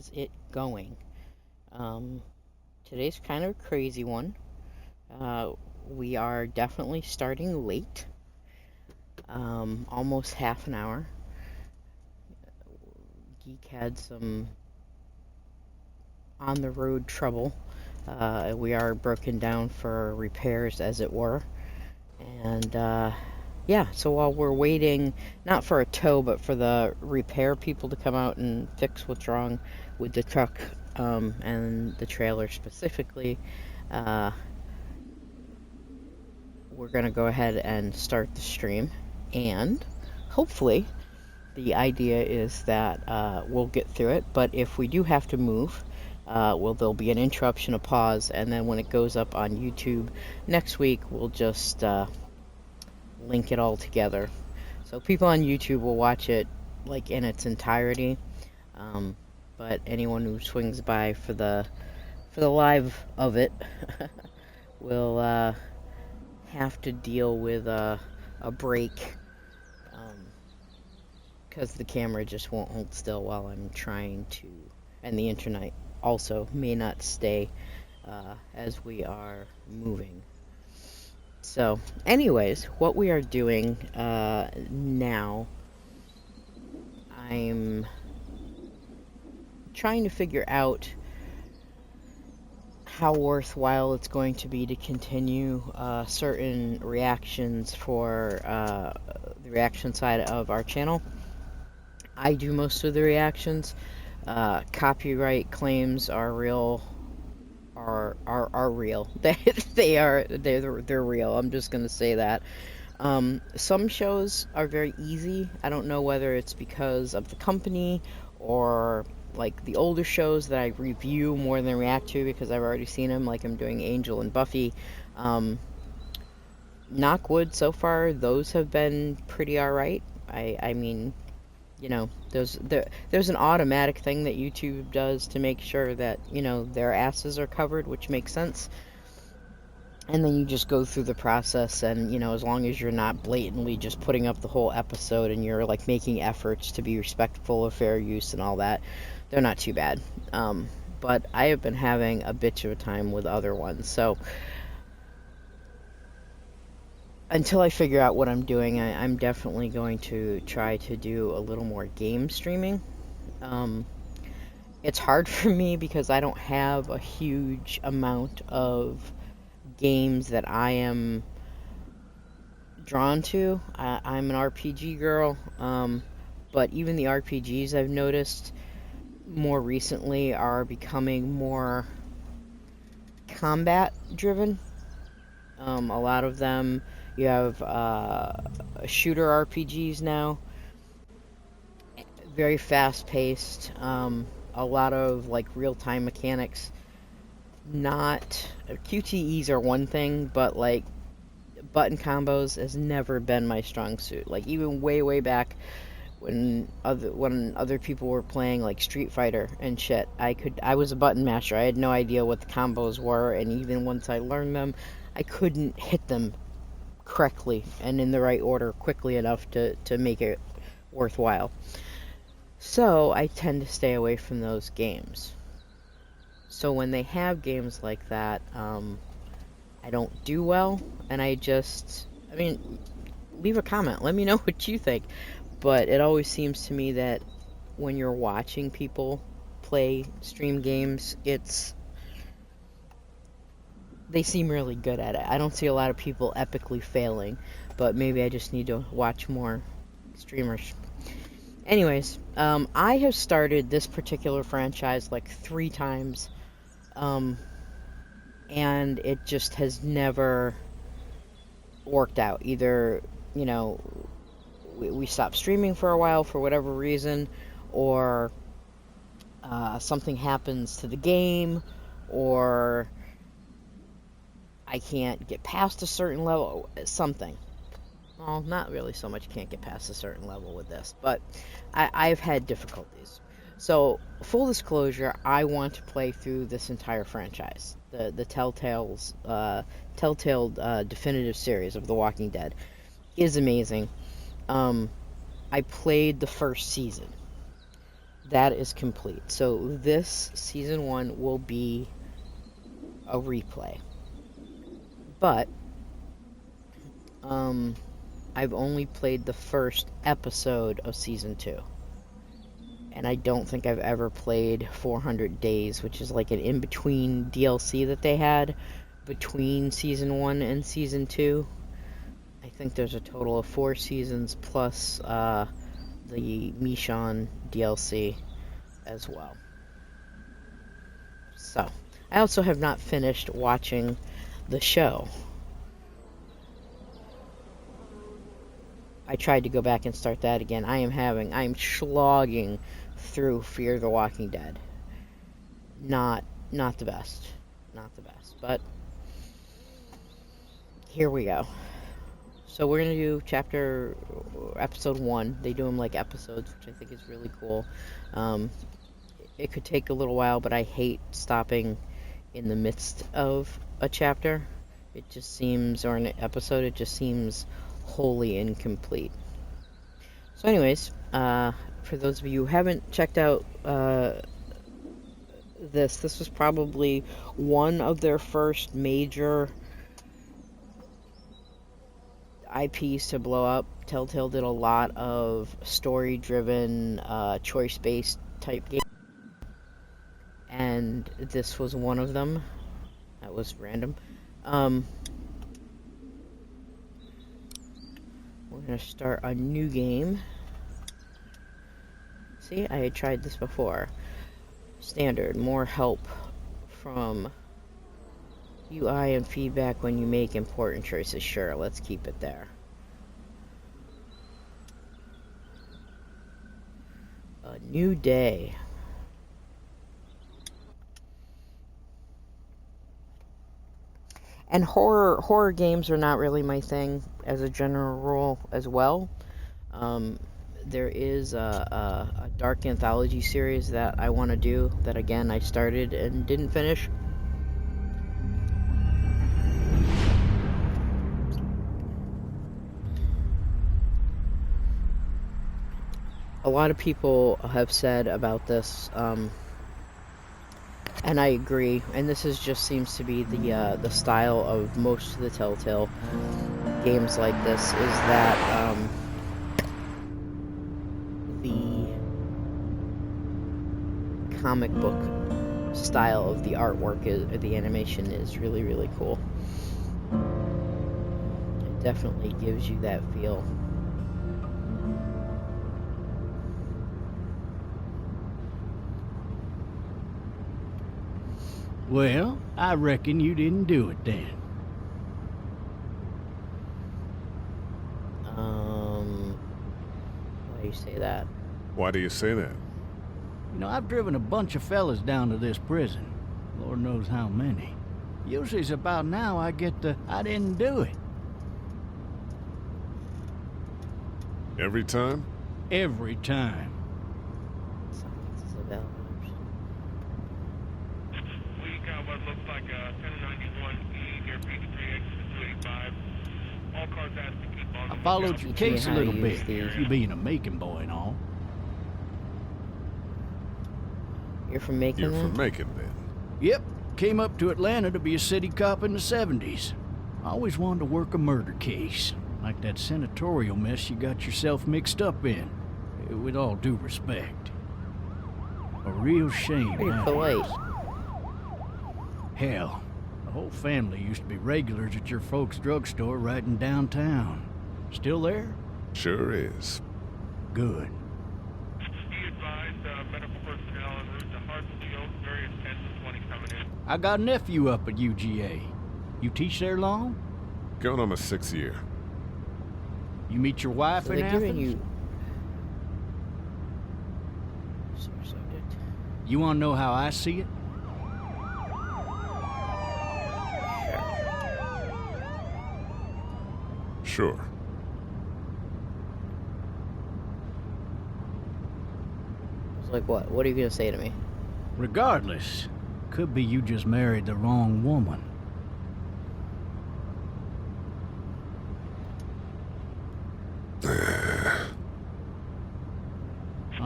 is it going? Um, Today's kind of a crazy one. Uh, we are definitely starting late, almost half an hour. Geek had some on the road trouble. We are broken down for repairs, as it were. And yeah, so while we're waiting, not for a tow, but for the repair people to come out and fix what's wrong with the truck and the trailer specifically, uh, we're going to go ahead and start the stream. And hopefully, the idea is that we'll get through it. But if we do have to move, there'll be an interruption, a pause, and then when it goes up on YouTube next week, we'll just link it all together. So people on YouTube will watch it like in its entirety. But anyone who swings by for the live of it will have to deal with a break because the camera just won't hold still while I'm trying to, and the internet also may not stay as we are moving. So, anyways, what we are doing now, I'm trying to figure out how worthwhile it's going to be to continue certain reactions for the reaction side of our channel. I do most of the reactions. Copyright claims are real. Are real. They're real. I'm just gonna say that. Some shows are very easy. I don't know whether it's because of the company or like the older shows that I review more than react to because I've already seen them, like I'm doing Angel and Buffy. Knock wood, so far those have been pretty alright. I mean, you know, there's an automatic thing that YouTube does to make sure that, you know, their asses are covered, which makes sense. And then you just go through the process, and, you know, as long as you're not blatantly just putting up the whole episode and you're, like, making efforts to be respectful of fair use and all that, they're not too bad. But I have been having a bitch of a time with other ones, so until I figure out what I'm doing, I'm definitely going to try to do a little more game streaming. It's hard for me because I don't have a huge amount of games that I am drawn to. I'm an RPG girl, but even the RPGs I've noticed more recently are becoming more combat driven. A lot of them, you have shooter RPGs now, very fast paced, a lot of like real time mechanics. Not QTEs are one thing, but like button combos has never been my strong suit. Like even way back when other people were playing like Street Fighter and shit, I was a button masher. I had no idea what the combos were, and even once I learned them, I couldn't hit them correctly and in the right order quickly enough to make it worthwhile. So I tend to stay away from those games. So when they have games like that, I don't do well, and I mean, leave a comment. Let me know what you think. But it always seems to me that when you're watching people play stream games, they seem really good at it. I don't see a lot of people epically failing, but maybe I just need to watch more streamers. Anyways, I have started this particular franchise like 3 times, and it just has never worked out. Either, you know, we stopped streaming for a while for whatever reason, or something happens to the game, or I can't get past a certain level, something. Well, not really so much can't get past a certain level with this, but I've had difficulties. So, full disclosure, I want to play through this entire franchise, the Telltale definitive series of The Walking Dead is amazing. I played the first season. that is complete. So this season 1 will be a replay. But I've only played the first episode of season 2. And I don't think I've ever played 400 Days, which is like an in-between DLC that they had between season 1 and season 2. I think there's a total of 4 seasons plus the Macon DLC as well. So, I also have not finished watching the show. I tried to go back and start that again. I am slogging through Fear the Walking Dead. Not the best. Not the best, but here we go. So we're going to do episode 1. They do them like episodes, which I think is really cool. It could take a little while, but I hate stopping in the midst of a chapter. It just seems, or an episode, it just seems wholly incomplete. So anyways, for those of you who haven't checked out this was probably one of their first major IPs to blow up. Telltale did a lot of story-driven, choice-based type games, and this was one of them. That was random. We're going to start a new game. See, I had tried this before. Standard, more help from UI and feedback when you make important choices. Sure, let's keep it there. A new day. And horror games are not really my thing as a general rule as well. There is a dark anthology series that I want to do that, again, I started and didn't finish. A lot of people have said about this, and I agree, and this just seems to be the style of most of the Telltale games like this, is that the comic book style of the artwork, the animation is really, really cool. It definitely gives you that feel. Well, I reckon you didn't do it then. Why do you say that? Why do you say that? You know, I've driven a bunch of fellas down to this prison. Lord knows how many. Usually it's about now I get the, I didn't do it. Every time? Every time. We got what looks like a 1091E near Peachtree, exit 285. All cars asked to keep on. I followed your case a little bit, these. you being a Macon boy and all. You're from Macon? You're from Macon, then? Yep, came up to Atlanta to be a city cop in the 70s. I always wanted to work a murder case, like that senatorial mess you got yourself mixed up in. With all due respect. A real shame. Pretty polite. Hell, the whole family used to be regulars at your folks' drugstore right in downtown. Still there? Sure is. Good. Be advised, medical personnel en route to Hartsfield, very intense with 20 coming in. I got a nephew up at UGA. You teach there long? Going on my 6th year. You meet your wife So in they're Athens? giving you... Sore subject. You want to know how I see it? Sure. It's like, what? What are you going to say to me? Regardless, could be you just married the wrong woman.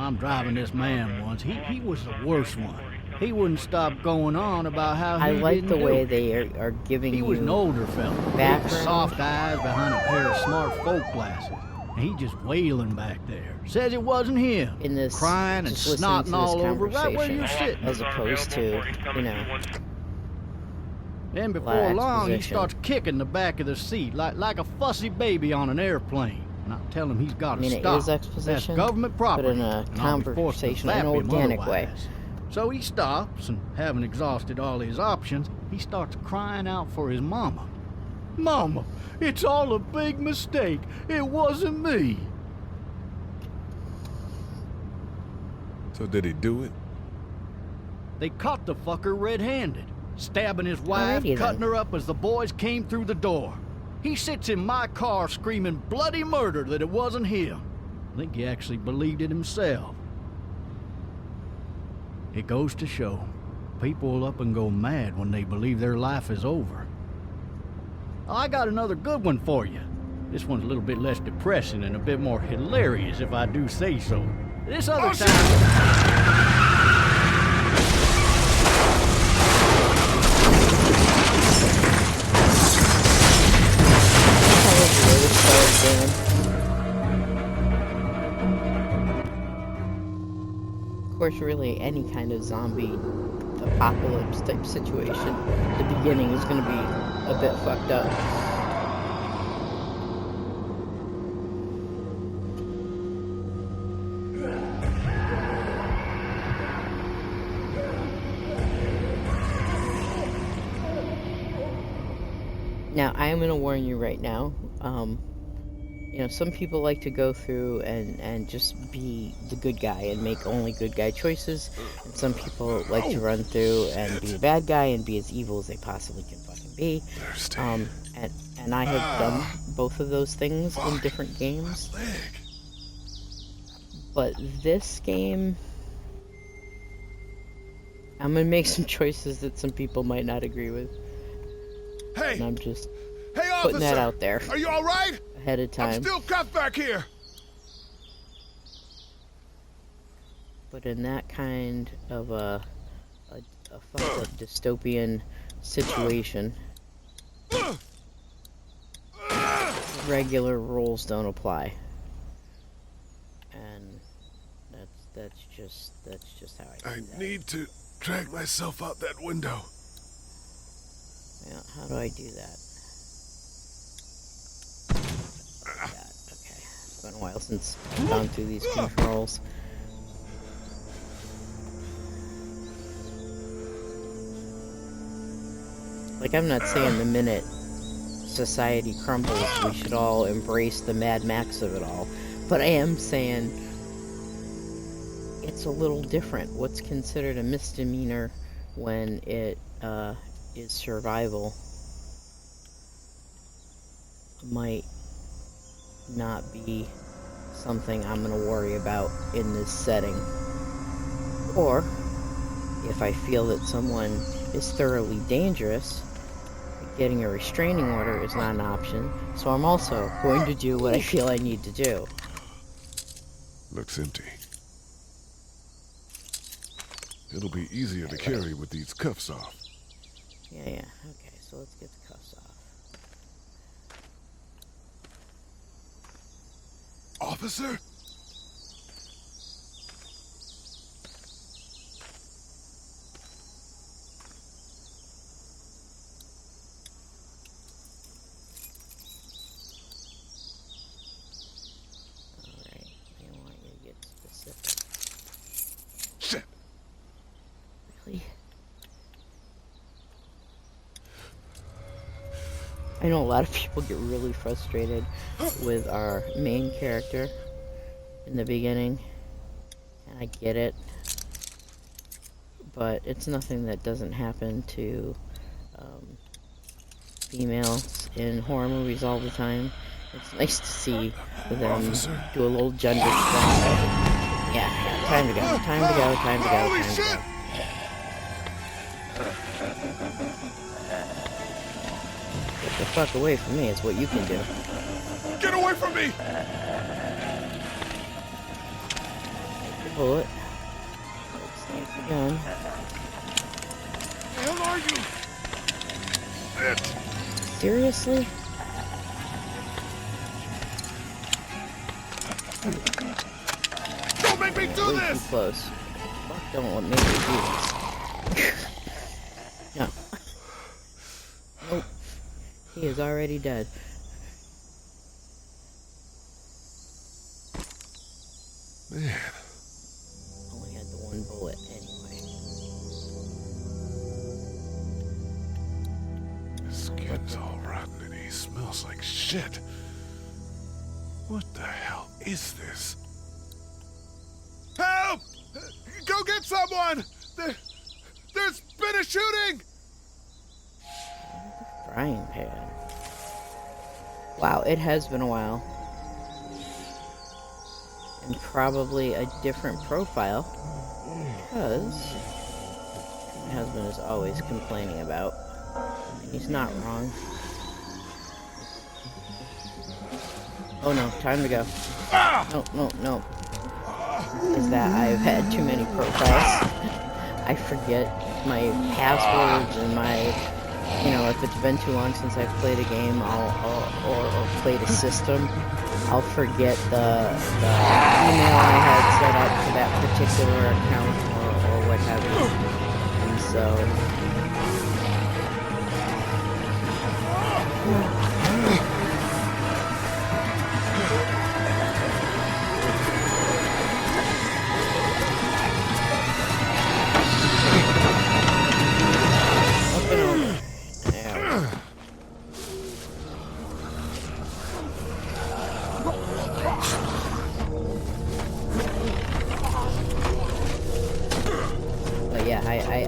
I'm driving this man once. He was the worst one. He wouldn't stop going on about how I he like didn't the do way it. they are giving He you was an older fella, big background. soft eyes behind a pair of smart folk glasses. And he just wailing back there. Says it wasn't him. in this, Crying and just listening to snotting this all over right where conversation, you're sitting. as opposed to, you know, Then lot before of long, he exposition. starts kicking the back of the seat like a fussy baby on an airplane. And I tell him he's got I to mean, it stop. is exposition, That's government property. but in a and I'll be forced to conversation, slap an him organic way. otherwise. So he stops, and having exhausted all his options, he starts crying out for his mama. Mama, it's all a big mistake. It wasn't me. So did he do it? They caught the fucker red-handed, stabbing his wife, Alrighty then. cutting her up as the boys came through the door. He sits in my car screaming bloody murder that it wasn't him. I think he actually believed it himself. It goes to show, people will up and go mad when they believe their life is over. I got another good one for you. This one's a little bit less depressing and a bit more hilarious, if I do say so. This other time... Of course, really, any kind of zombie apocalypse type situation, the beginning is going to be a bit fucked up. Now, I am going to warn you right now. You know, some people like to go through and just be the good guy and make only good guy choices. And some people like to run through and be the bad guy and be as evil as they possibly can fucking be. Thirsty. And I have done both of those things in different games. But this game, I'm going to make some choices that some people might not agree with. Hey! And I'm just Hey, putting that officer! out there Are you all right? ahead of I'm time. still cuffed back here. But in that kind of a fucked up dystopian situation, regular rules don't apply, and that's just how I I do that. need to drag myself out that window. Yeah, how do I do that? Like that. Okay, it's been a while since I've gone through these controls. Like, I'm not saying the minute society crumbles, we should all embrace the Mad Max of it all. But I am saying it's a little different. What's considered a misdemeanor when it is survival might not be something I'm going to worry about in this setting. Or, if I feel that someone is thoroughly dangerous, getting a restraining order is not an option, so I'm also going to do what I feel I need to do. Looks empty. It'll be easier to carry with these cuffs off. Yeah, okay, so let's get the cuffs off. Officer? Alright, I want you to get specific. Shit. Really? I know a lot of people get really frustrated with our main character in the beginning, and I get it, but it's nothing that doesn't happen to females in horror movies all the time. It's nice to see them Officer. do a little gender swap. Yeah, time to go, time to go, time to go, Holy time to shit! go. Get the fuck away from me is what you can do. Get away from me! bullet. Looks like a gun. Where the hell are you? Shit. Seriously? Don't make me do Way this! too close. Fuck, don't let me do this. No. Nope. He is already dead. Man, Only had the one bullet anyway. his skin's all rotten and he smells like shit. What the hell is this? Help! Go get someone! There's been a shooting! Frying pan. Wow, it has been a while. And probably a different profile. Because my husband is always complaining about. And he's not wrong. Oh no, time to go. No. Is that I've had too many profiles. I forget my passwords and my, you know, if it's been too long since I've played a game, or played a system, I'll forget the email I had set up for that particular account or what have you. And so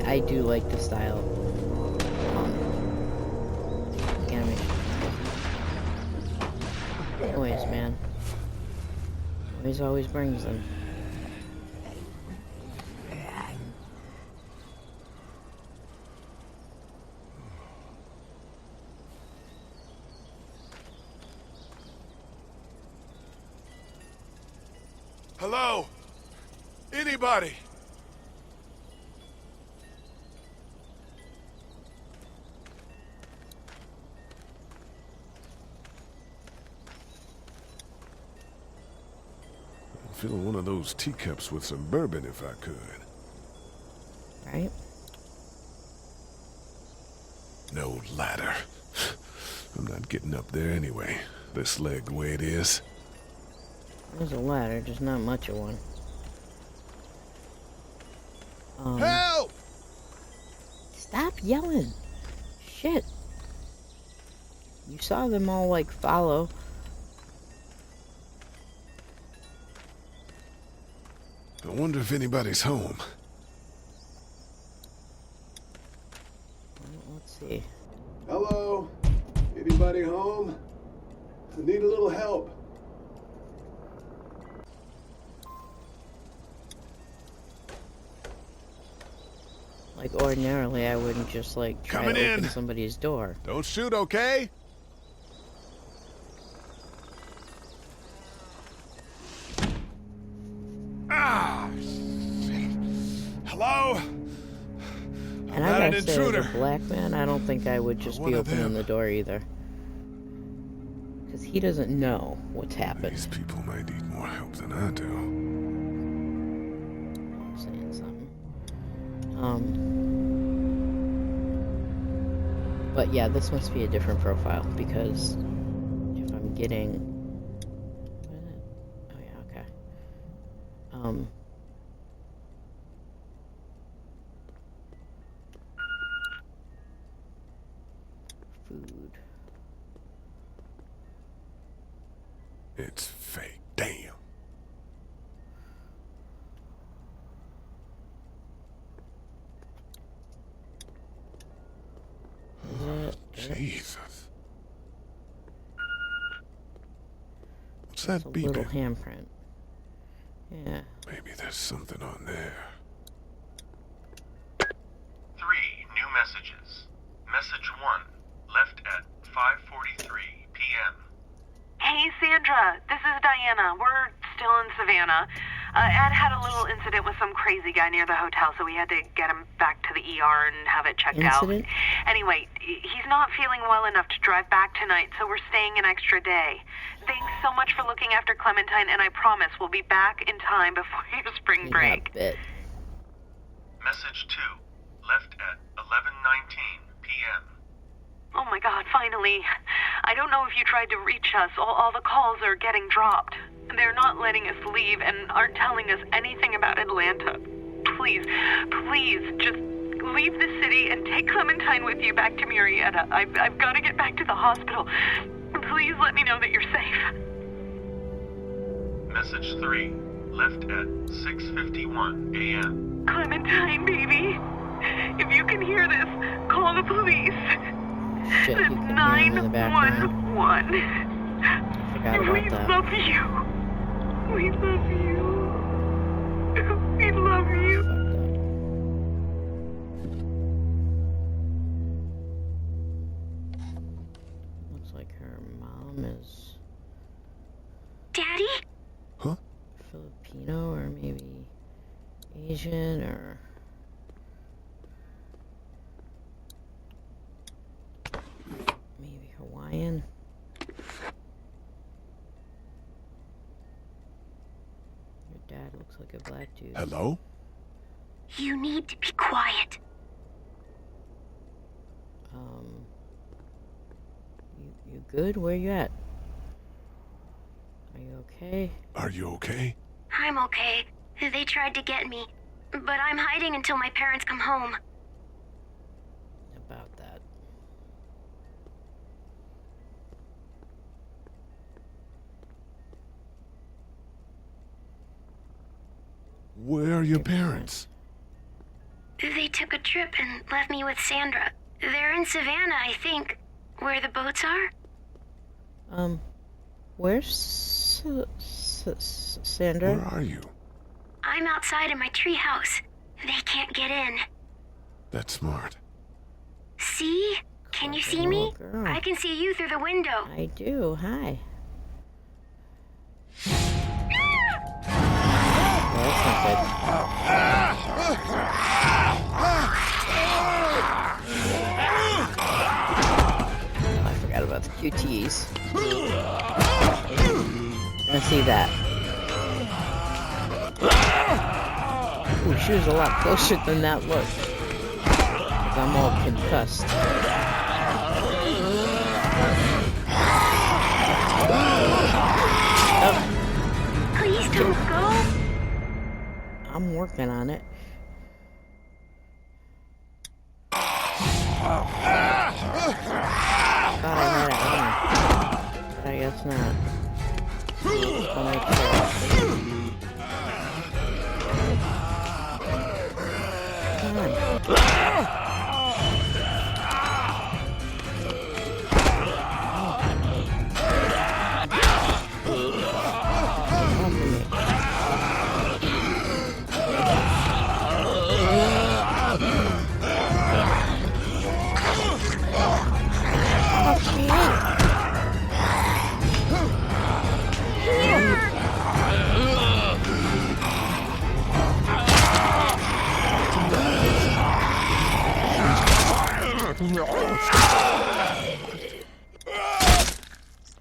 I do like the style animation. Always, man. Always brings them. Hello? Anybody? Fill one of those teacups with some bourbon if I could. Right? No ladder. I'm not getting up there anyway. This leg the way it is. There's a ladder, just not much of one. Help! Stop yelling. Shit. You saw them all, like, follow. I wonder if anybody's home. Let's see. Hello? Anybody home? I need a little help. Like, ordinarily, I wouldn't just, like, try Coming to open in. somebody's door. Don't shoot, okay? Ah! Shit. Hello? And I'm I not an gotta say, as intruder. a black man, I don't think I would just One be of opening them. the door either. Because he doesn't know what's happened. These people might need more help than I do. I'm saying something. But yeah, this must be a different profile, because if I'm getting... What is it? Oh yeah, okay. Food. It's fake. Damn. Jesus. What's that It's a little beeping? handprint. Yeah. Maybe there's something on there. 3 new messages. Message 1, left at 5:43 p.m. Hey, Sandra. This is Diana. We're still in Savannah. Ed had a little incident with some crazy guy near the hotel, so we had to get him back to the ER and have it checked out. Anyway, he's not feeling well enough to drive back tonight, so we're staying an extra day. Thanks so much for looking after Clementine, and I promise we'll be back in time before your spring break. Message 2, left at 11:19 p.m. Oh my God, finally. I don't know if you tried to reach us. All the calls are getting dropped. They're not letting us leave and aren't telling us anything about Atlanta. Please, just leave the city and take Clementine with you back to Murrieta. I've got to get back to the hospital. Please let me know that you're safe. Message 3, left at 6:51 a.m. Clementine, baby. If you can hear this, call the police. Shit, you can hear him in the background. 911. I forgot about We that. love you. We love you. We love you. Looks like her mom is Daddy? Huh? Filipino or maybe Asian or maybe Hawaiian. Your dad looks like a black dude. Hello? You need to be quiet. You good? Where you at? Are you okay? Are you okay? I'm okay. They tried to get me, but I'm hiding until my parents come home. About that. Where are your parents? They took a trip and left me with Sandra. They're in Savannah, I think, where the boats are. Where's Sandra? Where are you? I'm outside in my treehouse. They can't get in. That's smart. See? Can you see me? Girl. I can see you through the window. I do. Hi. Well, that's not good. I forgot about the QTEs. I see that. Ooh, she was a lot closer than that looked. 'Cause I'm all concussed. Please don't go. I'm working on it. Thought I had it on. But I guess not. I'll make sure. Come on.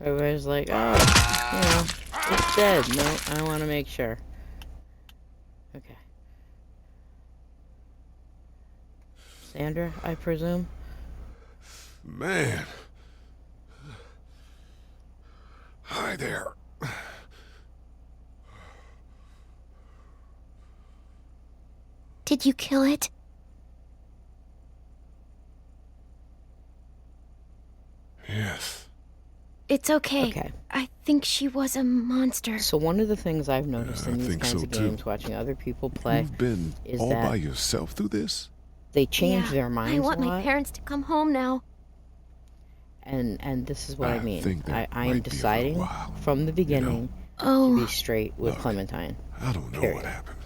Everybody's like, oh, you know, it's dead. No, I want to make sure. Okay. Sandra, I presume? Man. Hi there. Did you kill it? Yes. It's okay. Okay. I think she was a monster. So one of the things I've noticed Yeah, I in these think kinds so of too. games, watching other people play, You've been is all that by yourself through this? they change Yeah, their minds I want a my lot. parents to come home now. And this is what I mean. think that I am might be a little deciding while, from the beginning to Oh, be straight with Look, Clementine. I don't know Period. what happened,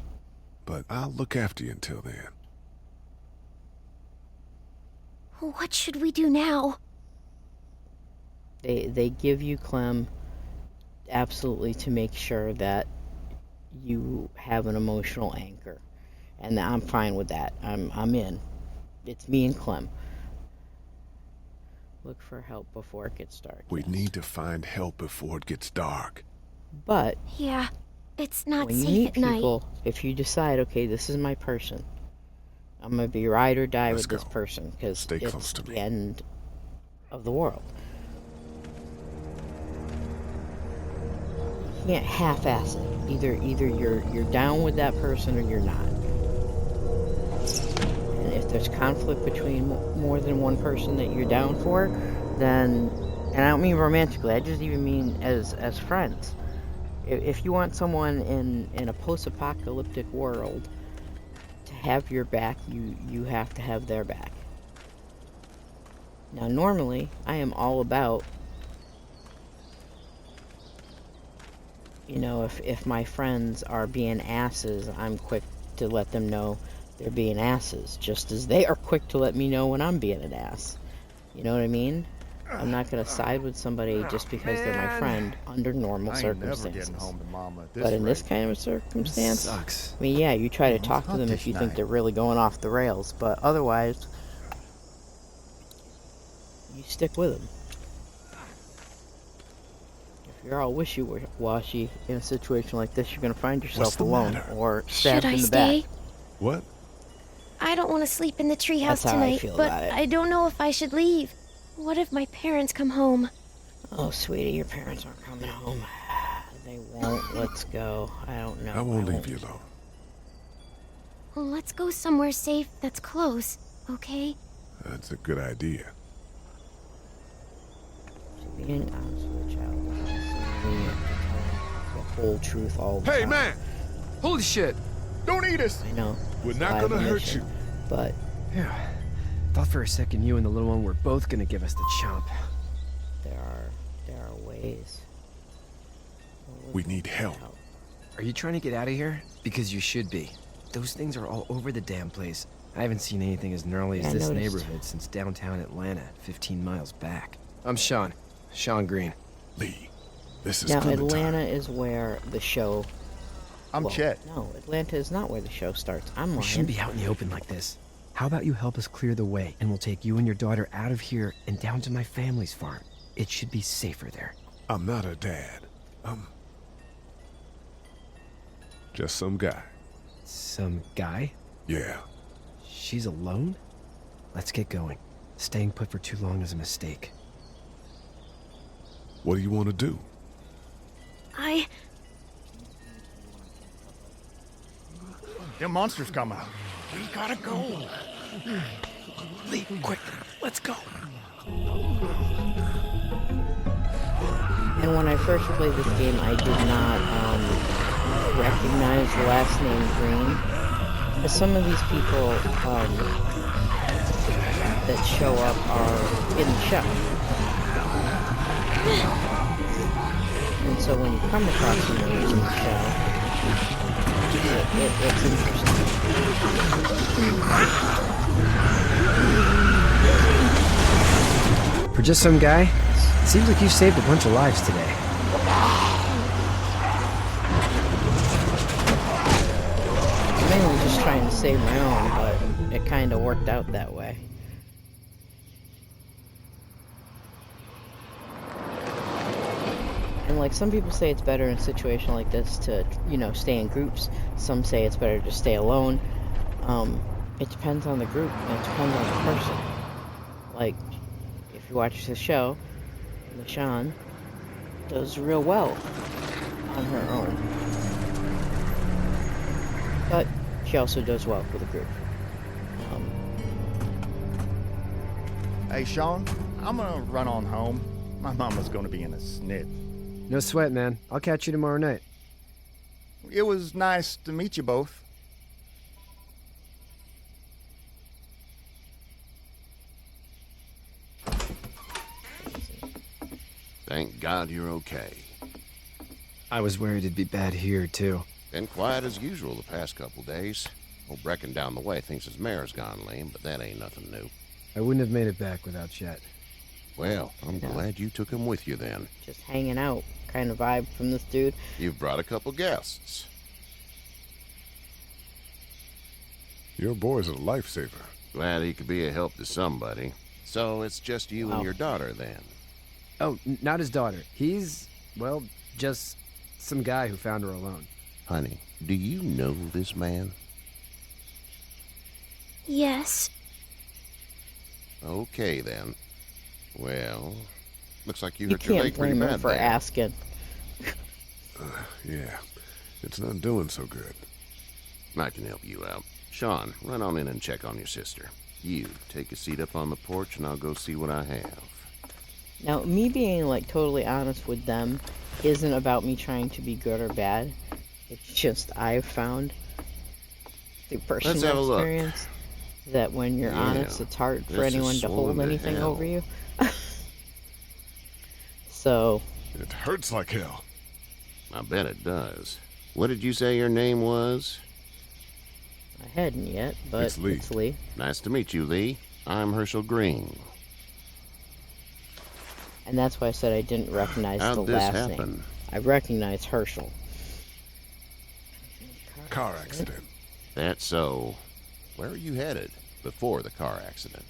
but I'll look after you until then. what should we do now? They give you Clem absolutely to make sure that you have an emotional anchor, and I'm fine with that. I'm in. It's me and Clem. Look for help before it gets dark. We yes. need to find help before it gets dark. But Yeah, it's not when you safe meet at night. people, if you decide, okay, this is my person, I'm gonna be ride or die Let's with this go. person because Stay it's close to the me. end of the world. You can't half-ass it. Either you're down with that person or you're not. And if there's conflict between more than one person that you're down for, then, and I don't mean romantically, I just even mean as friends. If you want someone in a post-apocalyptic world to have your back, you have to have their back. Now, normally, I am all about, you know, if my friends are being asses, I'm quick to let them know they're being asses, just as they are quick to let me know when I'm being an ass. You know what I mean? I'm not going to side with somebody just because they're my friend under normal circumstances. But in this kind of a circumstance, Sucks. I mean, yeah, you try to It's talk to hot them this if you think night. they're really going off the rails, but otherwise, you stick with them. If you're all wishy-washy in a situation like this, you're going to find yourself the alone matter? or stabbed Should I in the stay? back. What? I don't want to sleep in the treehouse That's how I tonight, feel but about it. I don't know if I should leave. What if my parents come home? Oh, sweetie, your parents aren't coming home. They won't. Let's go. I don't know. I won't leave you alone. Well, let's go somewhere safe that's close, okay? That's a good idea. Being honest with a child doesn't necessarily mean you have to tell them the whole truth all the Hey, time. man! Holy shit! Don't eat us! I know. We're it's not live gonna hurt mission, you. But Phew. Thought for a second you and the little one were both gonna give us the chomp. there are ways. We need help. Are you trying to get out of here? Because you should be. Those things are all over the damn place. I haven't seen anything as gnarly Yeah, I as this noticed. neighborhood since downtown Atlanta, 15 miles back. I'm Sean. Sean Green. Lee, this is Now, Clementine. Atlanta is where the show... I'm well, Chet. No, Atlanta is not where the show starts. I'm We lying. shouldn't be out in the open like this. How about you help us clear the way, and we'll take you and your daughter out of here and down to my family's farm. It should be safer there. I'm not her dad. I'm just some guy. Some guy? Yeah. She's alone? Let's get going. Staying put for too long is a mistake. What do you want to do? Them monsters coming. We gotta go. Lee, quick, let's go. And when I first played this game, I did not recognize the last name Green. But some of these people that show up are in the show. And so when you come across somebody in the show, it's interesting. For just some guy, it seems like you saved a bunch of lives today. I'm mainly just trying to save my own, but it kind of worked out that way. And like some people say it's better in a situation like this to, you know, stay in groups. Some say it's better to stay alone. It depends on the group and it depends on the person. Like, if you watch the show, LaShawn does real well on her own. But she also does well with a group. Hey, Sean, I'm gonna run on home. My mama's gonna be in a snit. No sweat, man. I'll catch you tomorrow night. It was nice to meet you both. Thank God you're okay. I was worried it'd be bad here, too. Been quiet as usual the past couple days. Old Brecken down the way thinks his mare's gone lame, but that ain't nothing new. I wouldn't have made it back without Chet. Well, I'm Yeah. glad you took him with you then. Just hanging out kind of vibe from this dude. You've brought a couple guests. Your boy's a lifesaver. Glad he could be a help to somebody. So it's just you and your daughter then? Oh, not his daughter. He's, well, just some guy who found her alone. Honey, do you know this man? Yes. Okay, then. Well, looks like you You hurt your can't leg pretty blame him bad for there. asking. Yeah, it's not doing so good. I can help you out. Sean, run on in and check on your sister. You, take a seat up on the porch and I'll go see what I have. Now, me being, like, totally honest with them isn't about me trying to be good or bad. It's just I've found through personal have a look. experience that when you're honest, it's hard for this is anyone to swollen hold to anything hell. over you. So... It hurts like hell. I bet it does. What did you say your name was? I hadn't yet, but It's Lee. it's Lee. Nice to meet you, Lee. I'm Herschel Green. And that's why I said I didn't recognize How'd the this last happen? name. I recognized Herschel. Car accident. That's so. Where are you headed before the car accident?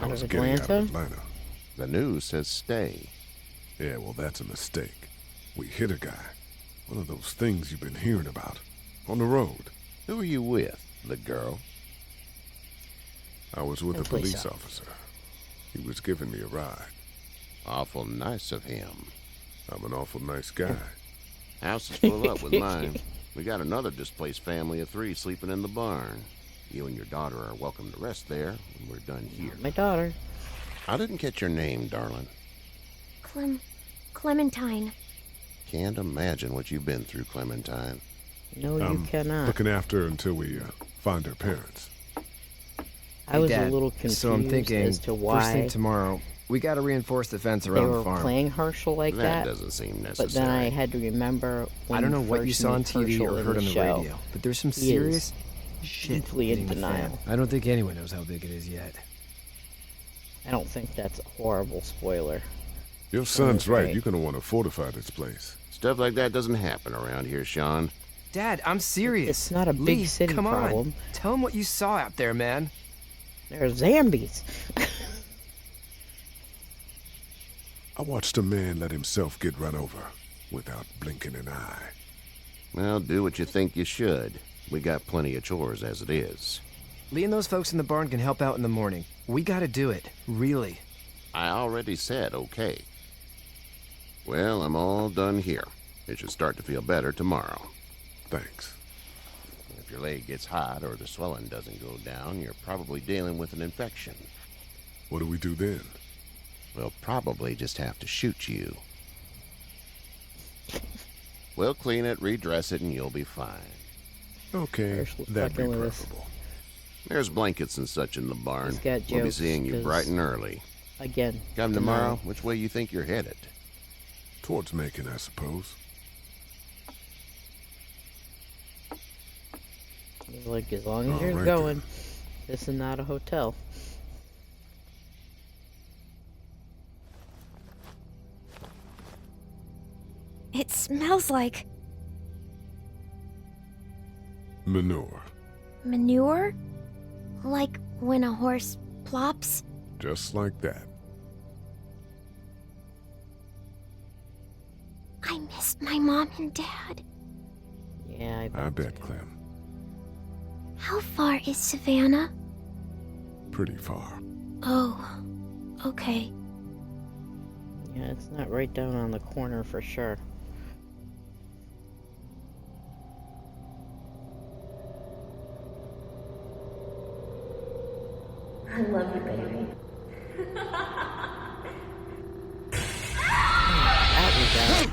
I Out was of getting out Atlanta? of Atlanta. The news says stay. Yeah, well, that's a mistake. We hit a guy. One of those things you've been hearing about. On the road. Who are you with? The girl? I was with a Police police officer. He was giving me a ride. Awful nice of him. I'm an awful nice guy. House is full up with mine. We got another displaced family of 3 sleeping in the barn. You and your daughter are welcome to rest there when we're done here. My daughter. I didn't catch your name, darling. Clementine. Can't imagine what you've been through, Clementine. No, you cannot. Looking after her until we find her parents. I was Dad, a little confused so I'm thinking, as to first why thing tomorrow, we gotta reinforce the fence they around were the farm. playing Herschel like That that. doesn't seem But then I necessary. had to remember when I don't know what you first saw on met TV Herschel or in heard on the show. radio, but there's some He is serious shit deeply in hitting the fan. denial. I don't think anyone knows how big it is yet. I don't think that's a horrible spoiler. Your son's right. right. You're gonna want to fortify this place. Stuff like that doesn't happen around here, Sean. Dad, I'm serious. It's not a big Lee, city come problem. on. Tell him what you saw out there, man. There's zombies. I watched a man let himself get run over without blinking an eye. Well, do what you think you should. We got plenty of chores as it is. Lee and those folks in the barn can help out in the morning. We gotta do it. Really. I already said okay. Well, I'm all done here. It should start to feel better tomorrow. Thanks. If your leg gets hot or the swelling doesn't go down, you're probably dealing with an infection. What do we do then? We'll probably just have to shoot you. We'll clean it, redress it, and you'll be fine. Okay, Herschel's that'd be fucking with us. preferable. There's blankets and such in the barn. He's got We'll be jokes, seeing you 'cause- bright and early. Again. Come tomorrow, which way you think you're headed? Towards Macon, I suppose. He's like, as long as you're Alright going, this is not a hotel. It smells like Manure. manure? Like when a horse plops? Just like that. I missed my mom and dad. Yeah, I bet, Clem. How far is Savannah? Pretty far. Oh, okay. Yeah, it's not right down on the corner for sure. I love you, baby. That was out.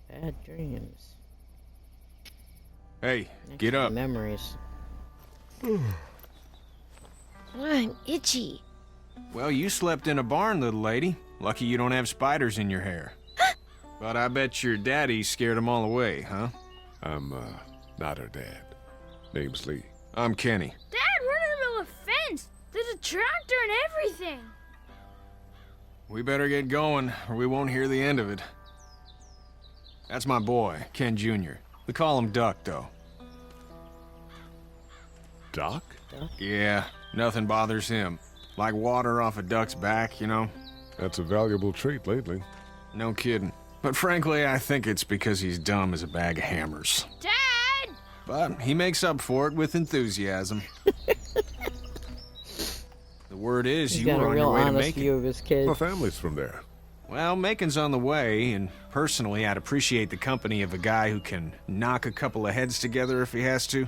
Bad dreams. Hey, get up. Memories. I'm itchy. Well, you slept in a barn, little lady. Lucky you don't have spiders in your hair. But I bet your daddy scared them all away, huh? I'm, not her dad. Name's Lee. I'm Kenny. Dad, we're in the middle of a fence. There's a tractor and everything. We better get going, or we won't hear the end of it. That's my boy, Ken Jr. We call him Duck, though. Doc? Yeah, nothing bothers him. Like water off a duck's back, you know? That's a valuable trait lately. No kidding. But frankly, I think it's because he's dumb as a bag of hammers. Dad! But he makes up for it with enthusiasm. The word is He's you got were a on real your way to honest Macon. view of his kids. My family's from there. Well, Macon's on the way, and personally, I'd appreciate the company of a guy who can knock a couple of heads together if he has to.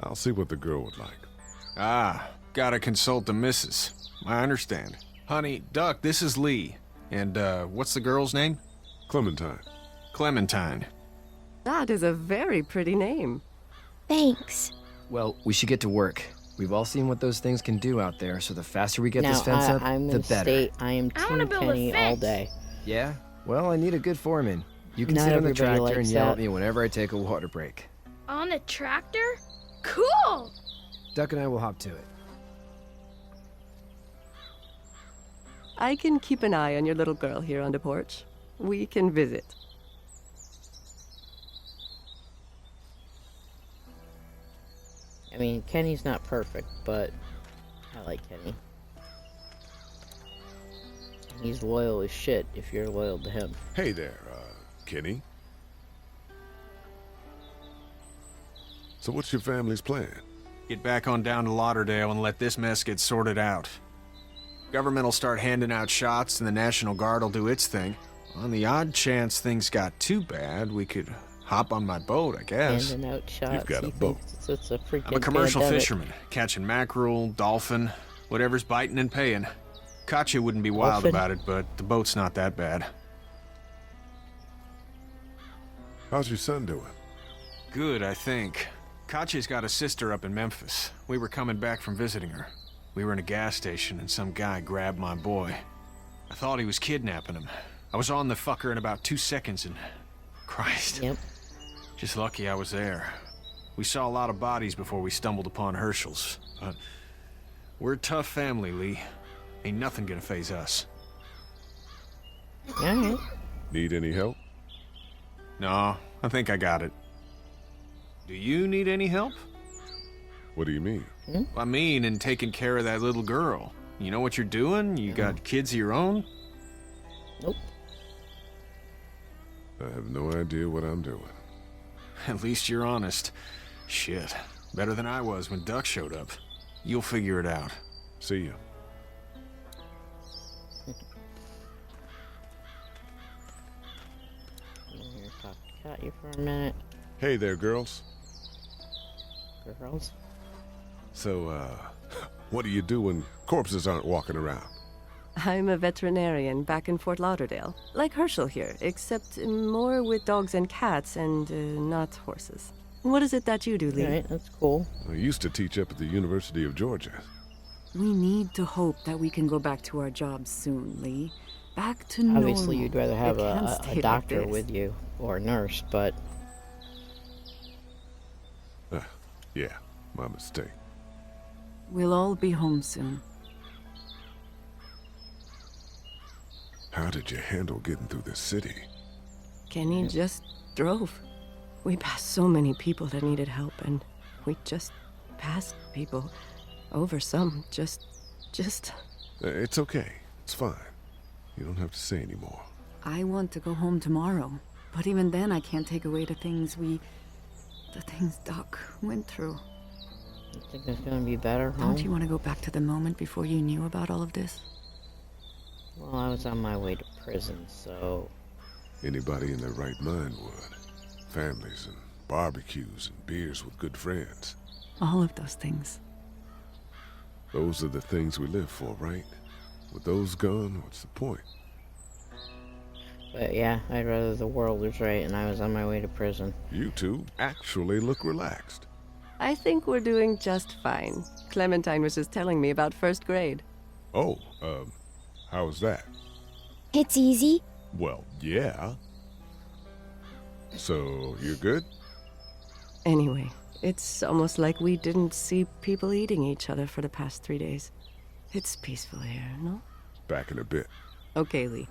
I'll see what the girl would like. Ah, gotta consult the missus. I understand. Honey, Duck, this is Lee. And, what's the girl's name? Clementine. Clementine. That is a very pretty name. Thanks. Well, we should get to work. We've all seen what those things can do out there, so the faster we get Now, this fence up, I'm the gonna better. state I am Team Kenny all day. Yeah? Well, I need a good foreman. You can Not sit on the everybody tractor likes and yell that. at me whenever I take a water break. On a tractor? Cool! Duck and I will hop to it. I can keep an eye on your little girl here on the porch. We can visit. I mean, Kenny's not perfect, but I like Kenny. He's loyal as shit if you're loyal to him. Hey there, Kenny. So what's your family's plan? Get back on down to Lauderdale and let this mess get sorted out. Government will start handing out shots and the National Guard will do its thing. On the odd chance things got too bad, we could hop on my boat, I guess. Handing out shots. You've got a he boat. thinks it's a freaking I'm a commercial pandemic. fisherman, catching mackerel, dolphin, whatever's biting and paying. Katya wouldn't be wild Dolphin? about it, but the boat's not that bad. How's your son doing? Good, I think. Katya's got a sister up in Memphis. We were coming back from visiting her. We were in a gas station and some guy grabbed my boy. I thought he was kidnapping him. I was on the fucker in about 2 seconds and... Christ. Yep. Just lucky I was there. We saw a lot of bodies before we stumbled upon Herschel's, but... We're a tough family, Lee. Ain't nothing gonna faze us. Alright. Need any help? No, I think I got it. Do you need any help? What do you mean? I mean, in taking care of that little girl. You know what you're doing? You got kids of your own? Nope. I have no idea what I'm doing. At least you're honest. Shit. Better than I was when Duck showed up. You'll figure it out. See ya. Here, cut you for a minute. Hey there, girls. Girls? So, what do you do when corpses aren't walking around? I'm a veterinarian back in Fort Lauderdale, like Herschel here, except more with dogs and cats and not horses. What is it that you do, Lee? Alright, that's cool. I used to teach up at the University of Georgia. We need to hope that we can go back to our jobs soon, Lee. Back to normal. Obviously, you'd rather have It can't a stay like doctor this. with you, or a nurse, but... Yeah, my mistake. We'll all be home soon. How did you handle getting through this city? Kenny just drove. We passed so many people that needed help, and we just passed people. Over some, just... It's okay. It's fine. You don't have to say anymore. I want to go home tomorrow, but even then I can't take away the things Doc went through. You think it's gonna be better, huh? Don't you want to go back to the moment before you knew about all of this? Well, I was on my way to prison, so... Anybody in their right mind would. Families and barbecues and beers with good friends. All of those things. Those are the things we live for, right? With those gone, what's the point? But yeah, I'd rather the world was right and I was on my way to prison. You two actually look relaxed. I think we're doing just fine. Clementine was just telling me about first grade. Oh, how was that? It's easy. Well, yeah. So, you're good? Anyway, it's almost like we didn't see people eating each other for the past 3 days. It's peaceful here, no? Back in a bit. Okay, Lee.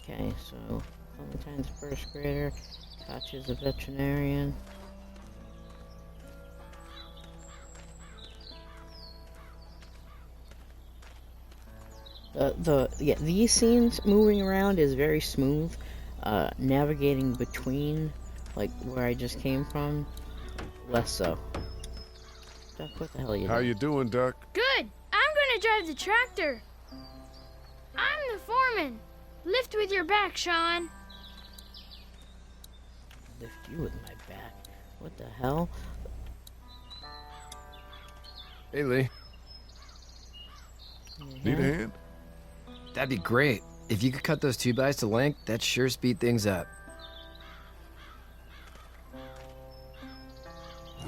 Okay, so Clementine's a first grader. Katya's a veterinarian. These scenes moving around is very smooth. Navigating between, like where I just came from, less so. Duck, what the hell are you doing? How you doing, Duck? Good. I'm gonna drive the tractor. I'm the foreman. Lift with your back, Sean. Lift you with my back. What the hell? Hey, Lee. Need a hand? That'd be great. If you could cut those 2x to length, that'd sure speed things up.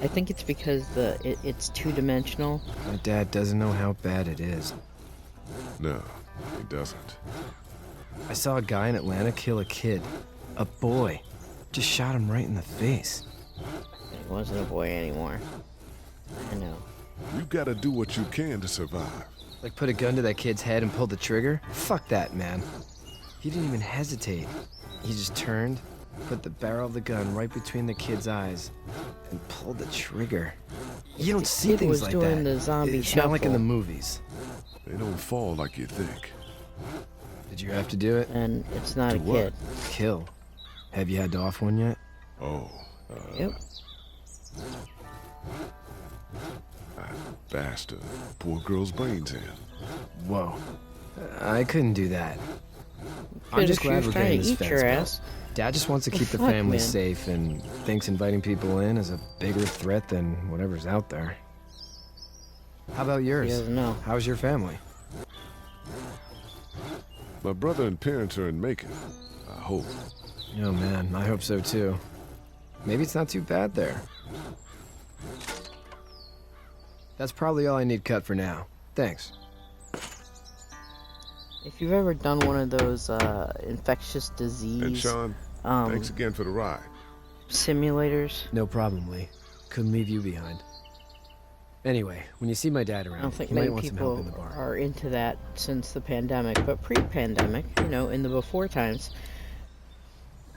I think it's because it's two-dimensional. My dad doesn't know how bad it is. No, he doesn't. I saw a guy in Atlanta kill a kid. A boy. Just shot him right in the face. He wasn't a boy anymore. I know. You gotta do what you can to survive. Like put a gun to that kid's head and pull the trigger? Fuck that, man. He didn't even hesitate. He just turned, put the barrel of the gun right between the kid's eyes, and pulled the trigger. You don't see things like that. The zombie it's not like in the movies. They don't fall like you think. Did you have to do it? And it's not a what? kid. Kill. Have you had to off one yet? Oh. Yep. I bashed a poor girl's brains in. Whoa. I couldn't do that. I'm just glad we're getting this fence built. Dad just wants to keep the family safe and thinks inviting people in is a bigger threat than whatever's out there. How about yours? He doesn't know. How's your family? My brother and parents are in Macon. I hope. Oh man, I hope so too. Maybe it's not too bad there. That's probably all I need cut for now. Thanks. If you've ever done one of those infectious disease And Sean, thanks again for the ride. simulators, No problem, Lee. Couldn't leave you behind. Anyway, when you see my dad I around, don't think you might many want some help people in the barn. are into that since the pandemic. But pre-pandemic, in the before times,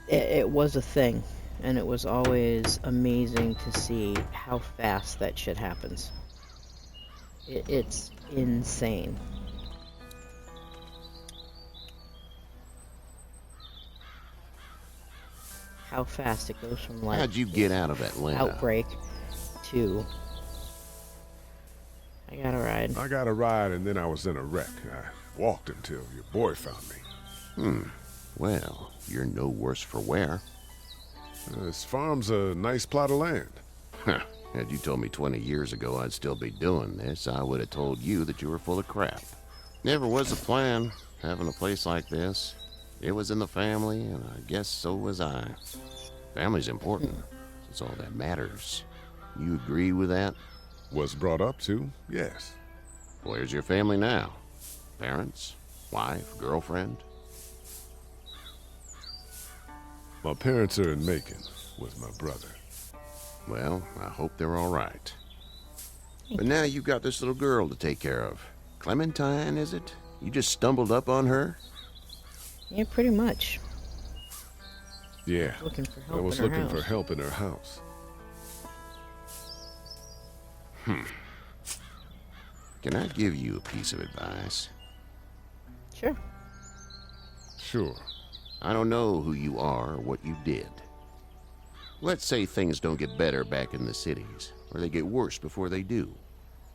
it was a thing, and it was always amazing to see how fast that shit happens. It's insane. How fast it goes from like How'd you get out of Atlanta? outbreak to I got a ride. I got a ride and then I was in a wreck. I walked until your boy found me. Well, you're no worse for wear. This farm's a nice plot of land. Huh. Had you told me 20 years ago I'd still be doing this, I would have told you that you were full of crap. Never was the plan, having a place like this. It was in the family, and I guess so was I. Family's important. It's all that matters. You agree with that? Was brought up to, yes. Where's your family now? Parents? Wife? Girlfriend? My parents are in Macon with my brother. Well, I hope they're all right. But now you've got this little girl to take care of. Clementine, is it? You just stumbled up on her? Yeah, pretty much. Yeah, Looking for help I was in her looking for house. help in her house. Can I give you a piece of advice? Sure. Sure. I don't know who you are or what you did. Let's say things don't get better back in the cities, or they get worse before they do.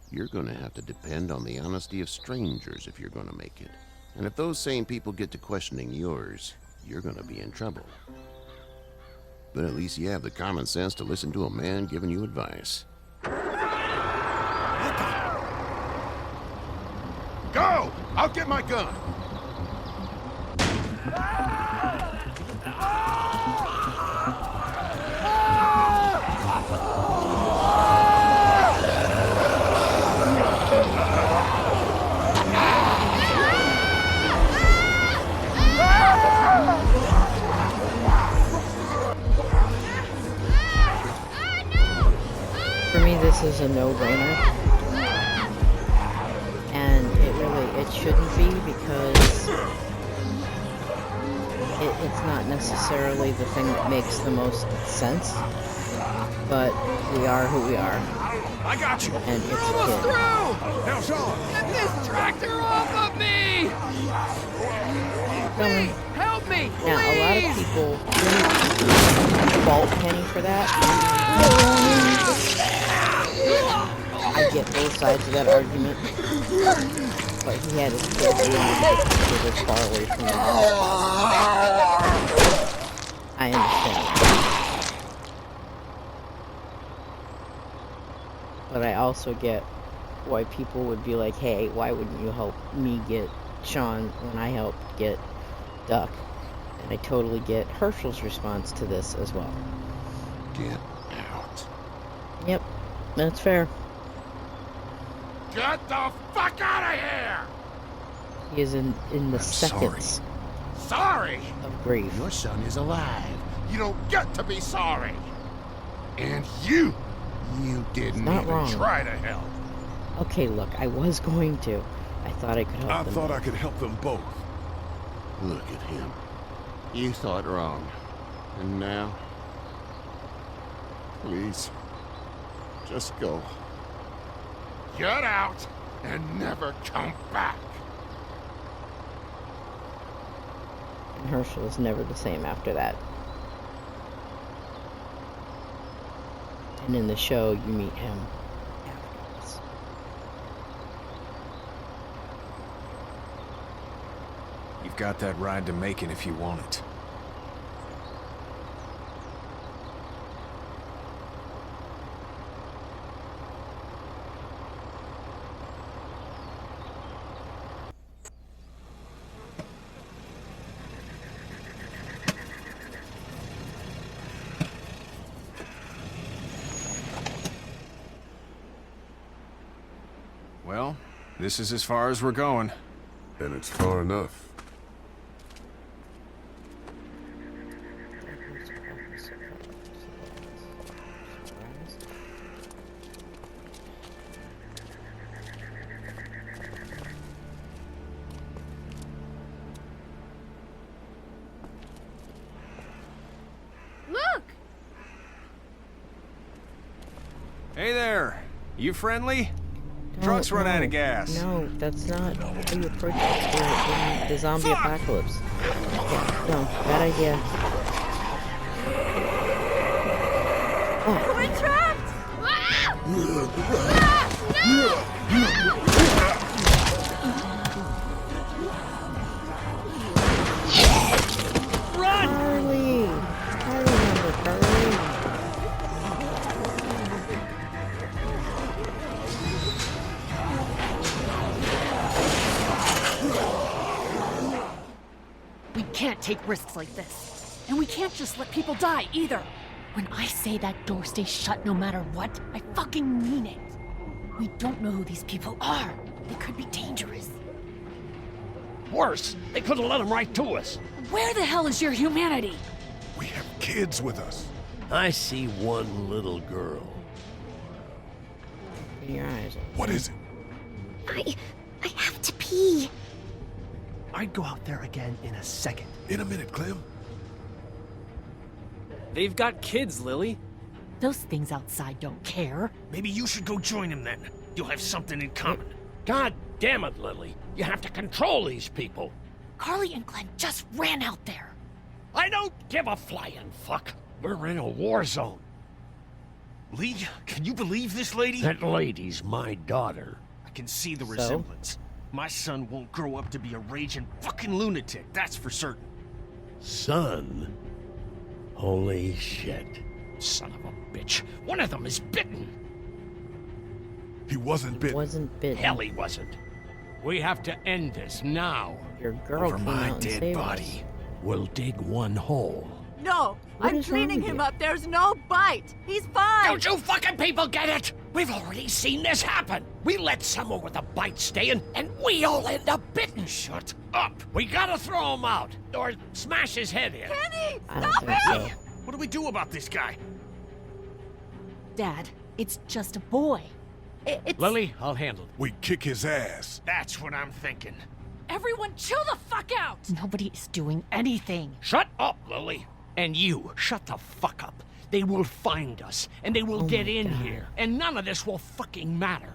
You're gonna have to depend on the honesty of strangers if you're gonna make it. And if those same people get to questioning yours, you're gonna be in trouble. But at least you have the common sense to listen to a man giving you advice. Go! I'll get my gun! For me, this is a no-brainer. it shouldn't be because it's not necessarily the thing that makes the most sense. But we are who we are. I got you. And it's Almost through! Now, Sean. Get this tractor off of me! Hey, help me, please! Now, a lot of people fault Penny for that. I get both sides of that argument. But he had his kids this far away from me. I understand. But I also get why people would be like, hey, why wouldn't you help me get Sean when I helped get Duck? And I totally get Herschel's response to this as well. Get out. Yep, that's fair. Get the fuck out of here! He is in the seconds Sorry! of grief. Your son is alive. You don't get to be sorry. And you didn't not even wrong. try to help. Okay, look, I was going to. I thought I could help them. I thought I could help them both. Look at him. You thought wrong. And now? Please, just go. Get out and never come back. And Herschel is never the same after that. And in the show, you meet him afterwards. You've got that ride to Macon if you want it. Well, this is as far as we're going. And it's far enough. Look! Hey there! You friendly? Truck's run out of gas. No, that's not how you approach it in the zombie apocalypse. Yeah, no, bad idea. Oh. We're trapped! Run! Carly! I remember Carly. We can't take risks like this. And we can't just let people die, either. When I say that door stays shut no matter what, I fucking mean it. We don't know who these people are. They could be dangerous. Worse, they could have let them right to us. Where the hell is your humanity? We have kids with us. I see one little girl. In your eyes. What is it? I have to pee. I'd go out there again in a second. In a minute, Clem. They've got kids, Lily. Those things outside don't care. Maybe you should go join them then. You'll have something in common. God damn it, Lily. You have to control these people. Carly and Glenn just ran out there. I don't give a flying fuck. We're in a war zone. Lee, can you believe this lady? That lady's my daughter. I can see the resemblance. My son won't grow up to be a raging fucking lunatic, that's for certain. Son? Holy shit. Son of a bitch. One of them is bitten. He wasn't bitten. Wasn't bitten. Hell, he wasn't. We have to end this now. Your girl Over came my out and dead saved body. us. We'll dig one hole. No, What I'm is wrong cleaning with him you? up. There's no bite. He's fine. Don't you fucking people get it? We've already seen this happen. We let someone with a bite stay in, and we all end up bitten. Shut up. We gotta throw him out, or smash his head in. Kenny, I don't stop think it! so. What do we do about this guy? Dad, it's just a boy. It's... Lily, I'll handle it. We kick his ass. That's what I'm thinking. Everyone chill the fuck out! Nobody is doing anything. Shut up, Lily. And you, shut the fuck up. They will find us, and they will get in here, and none of this will fucking matter.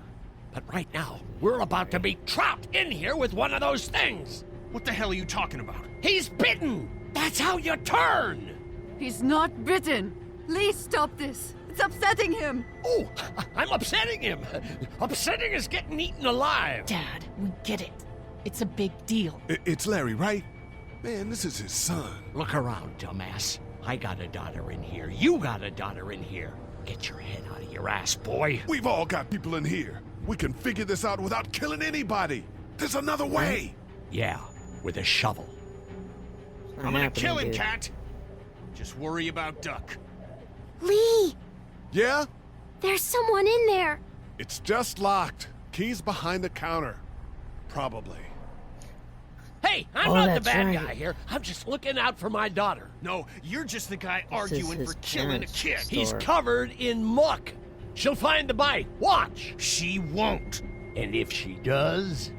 But right now, we're about to be trapped in here with one of those things. What the hell are you talking about? He's bitten! That's how you turn! He's not bitten. Please stop this. It's upsetting him. Oh, I'm upsetting him. Upsetting is getting eaten alive. Dad, we get it. It's a big deal. It's Larry, right? Man, this is his son. Look around, dumbass. I got a daughter in here. You got a daughter in here. Get your head out of your ass, boy. We've all got people in here. We can figure this out without killing anybody. There's another way. Yeah, with a shovel. I'm gonna kill him, Cat. Just worry about Duck. Lee! Yeah? There's someone in there. It's just locked. Key's behind the counter. Probably. Hey, I'm not the bad guy here. I'm just looking out for my daughter. No, you're just the guy arguing for killing a kid. He's covered in muck. She'll find the bite. Watch. She won't. And if she does,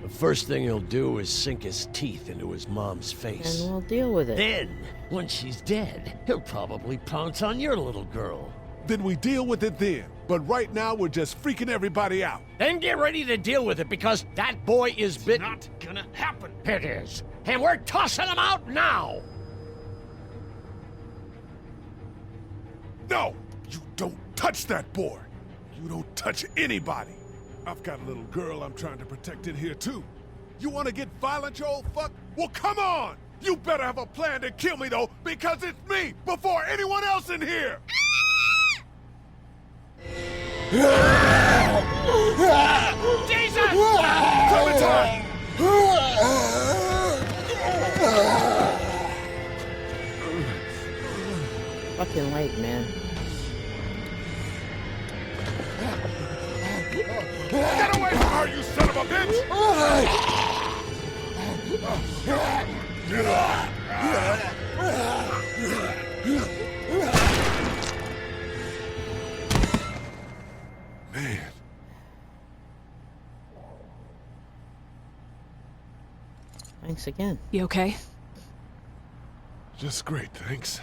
the first thing he'll do is sink his teeth into his mom's face. And we'll deal with it. Then, when she's dead, he'll probably pounce on your little girl. Then we deal with it then. But right now, we're just freaking everybody out. Then get ready to deal with it, because that boy is bitten. Not gonna happen. It is. And we're tossing him out now. No! You don't touch that boy. You don't touch anybody. I've got a little girl I'm trying to protect in here, too. You want to get violent, you old fuck? Well, come on! You better have a plan to kill me, though, because it's me before anyone else in here! Jesus! Clementine! Fucking late, man. Get away from her, you son of a bitch! Man. Thanks again. You okay? Just great, thanks.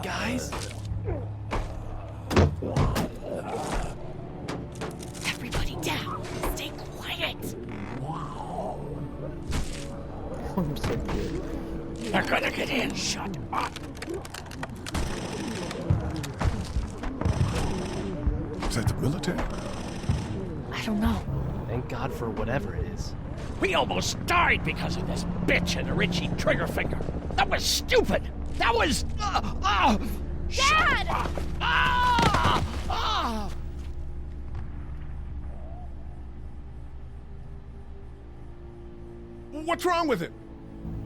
Guys? Everybody down. Stay quiet. I'm so good. They're gonna get in. Shut up. Is that the military? I don't know. Thank God for whatever it is. We almost died because of this bitch and the Richie trigger finger. That was stupid. That was... Dad! What's wrong with it?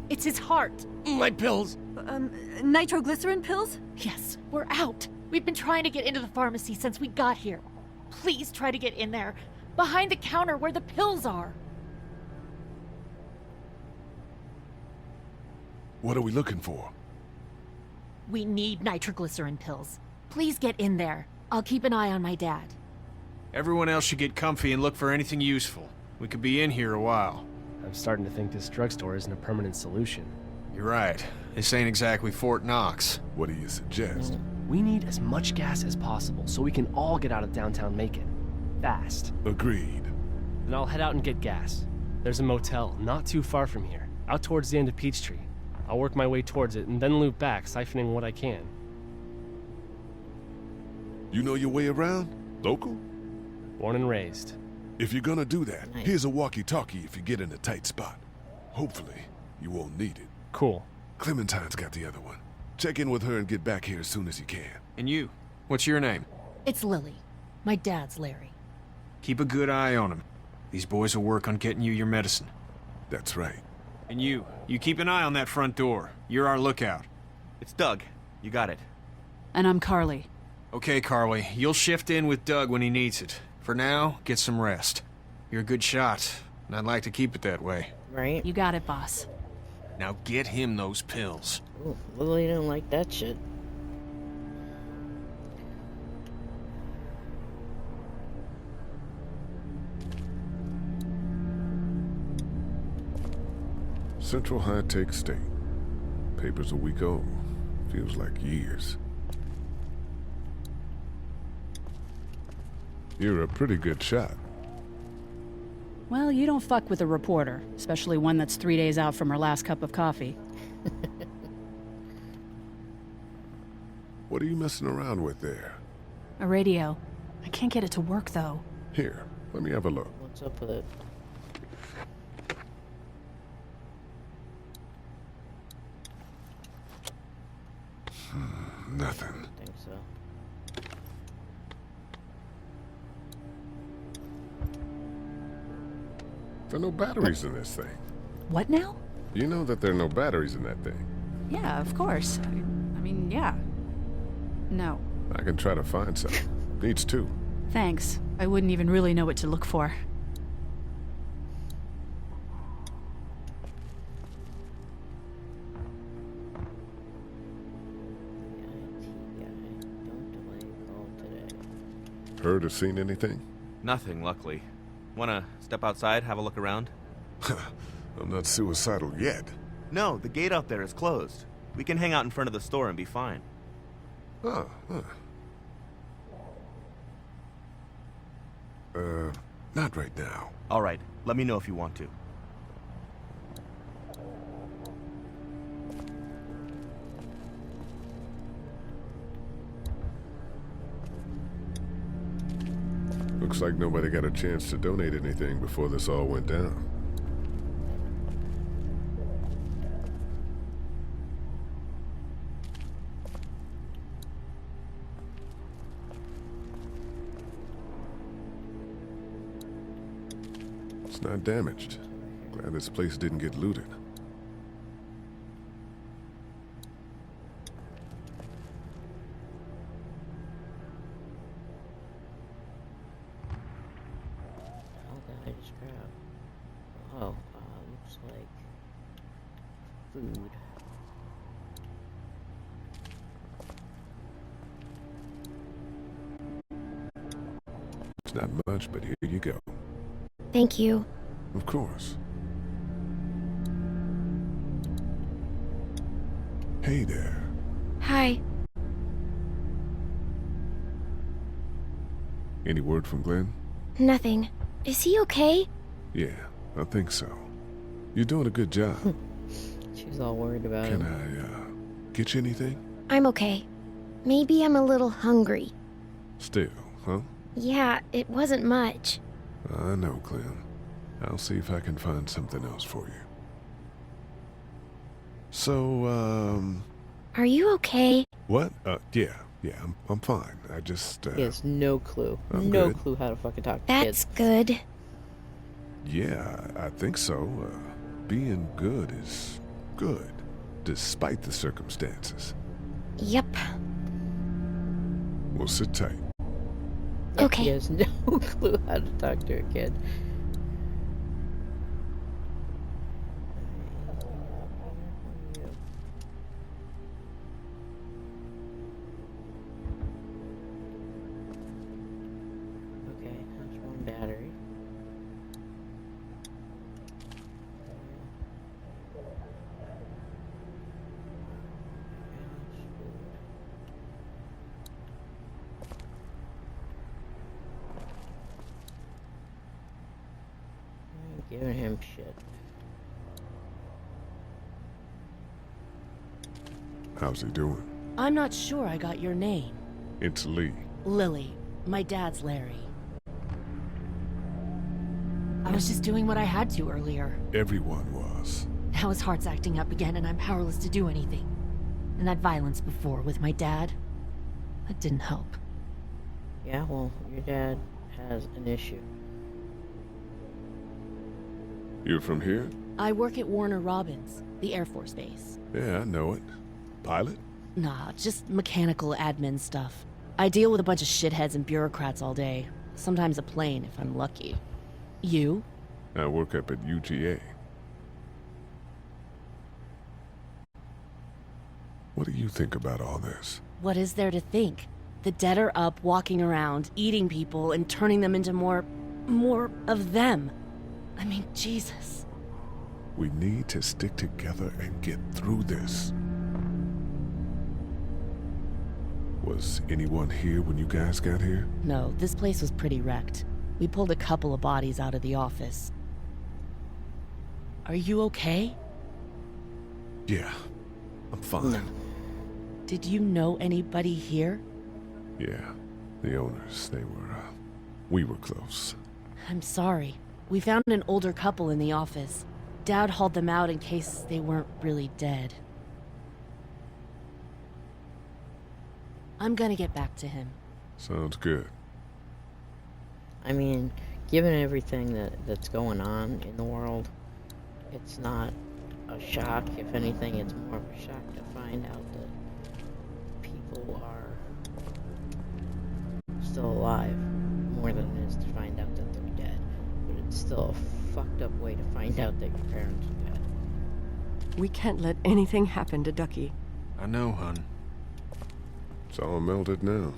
It's his heart. My pills. Nitroglycerin pills? Yes, we're out. We've been trying to get into the pharmacy since we got here. Please try to get in there. Behind the counter where the pills are. What are we looking for? We need nitroglycerin pills. Please get in there. I'll keep an eye on my dad. Everyone else should get comfy and look for anything useful. We could be in here a while. I'm starting to think this drugstore isn't a permanent solution. You're right. This ain't exactly Fort Knox. What do you suggest? We need as much gas as possible so we can all get out of downtown Macon. Fast. Agreed. Then I'll head out and get gas. There's a motel not too far from here, out towards the end of Peachtree. I'll work my way towards it and then loop back, siphoning what I can. You know your way around? Local? Born and raised. If you're gonna do that, here's a walkie-talkie if you get in a tight spot. Hopefully, you won't need it. Cool. Clementine's got the other one. Check in with her and get back here as soon as you can. And you? What's your name? It's Lily. My dad's Larry. Keep a good eye on him. These boys will work on getting you your medicine. That's right. And you keep an eye on that front door. You're our lookout. It's Doug. You got it. And I'm Carly. Okay, Carly. You'll shift in with Doug when he needs it. For now, get some rest. You're a good shot, and I'd like to keep it that way. Right? You got it, boss. Now get him those pills. Ooh, Lily didn't like that shit. Central High-Tech State. Paper's a week old. Feels like years. You're a pretty good shot. Well, you don't fuck with a reporter, especially one that's 3 days out from her last cup of coffee. What are you messing around with there? A radio. I can't get it to work, though. Here, let me have a look. What's up with it? Nothing. I think so. There are no batteries in this thing. What now? You know that there are no batteries in that thing. Yeah, of course. I mean, yeah. No. I can try to find some. Needs two. Thanks. I wouldn't even really know what to look for. Heard or seen anything? Nothing, luckily. Wanna step outside, have a look around? I'm not suicidal yet. No, the gate out there is closed. We can hang out in front of the store and be fine. Oh, not right now. All right, let me know if you want to. Looks like nobody got a chance to donate anything before this all went down. It's not damaged. Glad this place didn't get looted. Oh, looks like food. It's not much, but here you go. Thank you. Of course. Hey there. Hi. Any word from Glenn? Nothing. Is he okay? Yeah, I think so. You're doing a good job. She's all worried about Can him. I, get you anything? I'm okay. Maybe I'm a little hungry. Still, huh? Yeah, it wasn't much. I know, Clem. I'll see if I can find something else for you. So, Are you okay? What? Yeah, I'm fine. I just, He has no clue. I'm no good. clue how to fucking talk to That's kids. good. Yeah, I think so. Being good is good, despite the circumstances. Yep. We'll sit tight. Okay. He has no clue how to talk to a kid. Okay, that's one battery. Giving him shit. How's he doing? I'm not sure I got your name. It's Lee. Lily. My dad's Larry. I was just doing what I had to earlier. Everyone was. Now his heart's acting up again and I'm powerless to do anything. And that violence before with my dad, that didn't help. Yeah, well, your dad has an issue. You're from here? I work at Warner Robins, the Air Force Base. Yeah, I know it. Pilot? Nah, just mechanical admin stuff. I deal with a bunch of shitheads and bureaucrats all day. Sometimes a plane, if I'm lucky. You? I work up at UGA. What do you think about all this? What is there to think? The dead are up, walking around, eating people, and turning them into more of them. I mean, Jesus. We need to stick together and get through this. Was anyone here when you guys got here? No, this place was pretty wrecked. We pulled a couple of bodies out of the office. Are you okay? Yeah, I'm fine. No. Did you know anybody here? Yeah, the owners, we were close. I'm sorry. We found an older couple in the office. Dad hauled them out in case they weren't really dead. I'm gonna get back to him. Sounds good. I mean, given everything that's going on in the world, it's not a shock. If anything, it's more of a shock to find out that people are still alive, more than it is to find out that they're dead. But it's still a fucked up way to find out that your parents are dead. We can't let anything happen to Ducky. I know, hun. It's all melted now.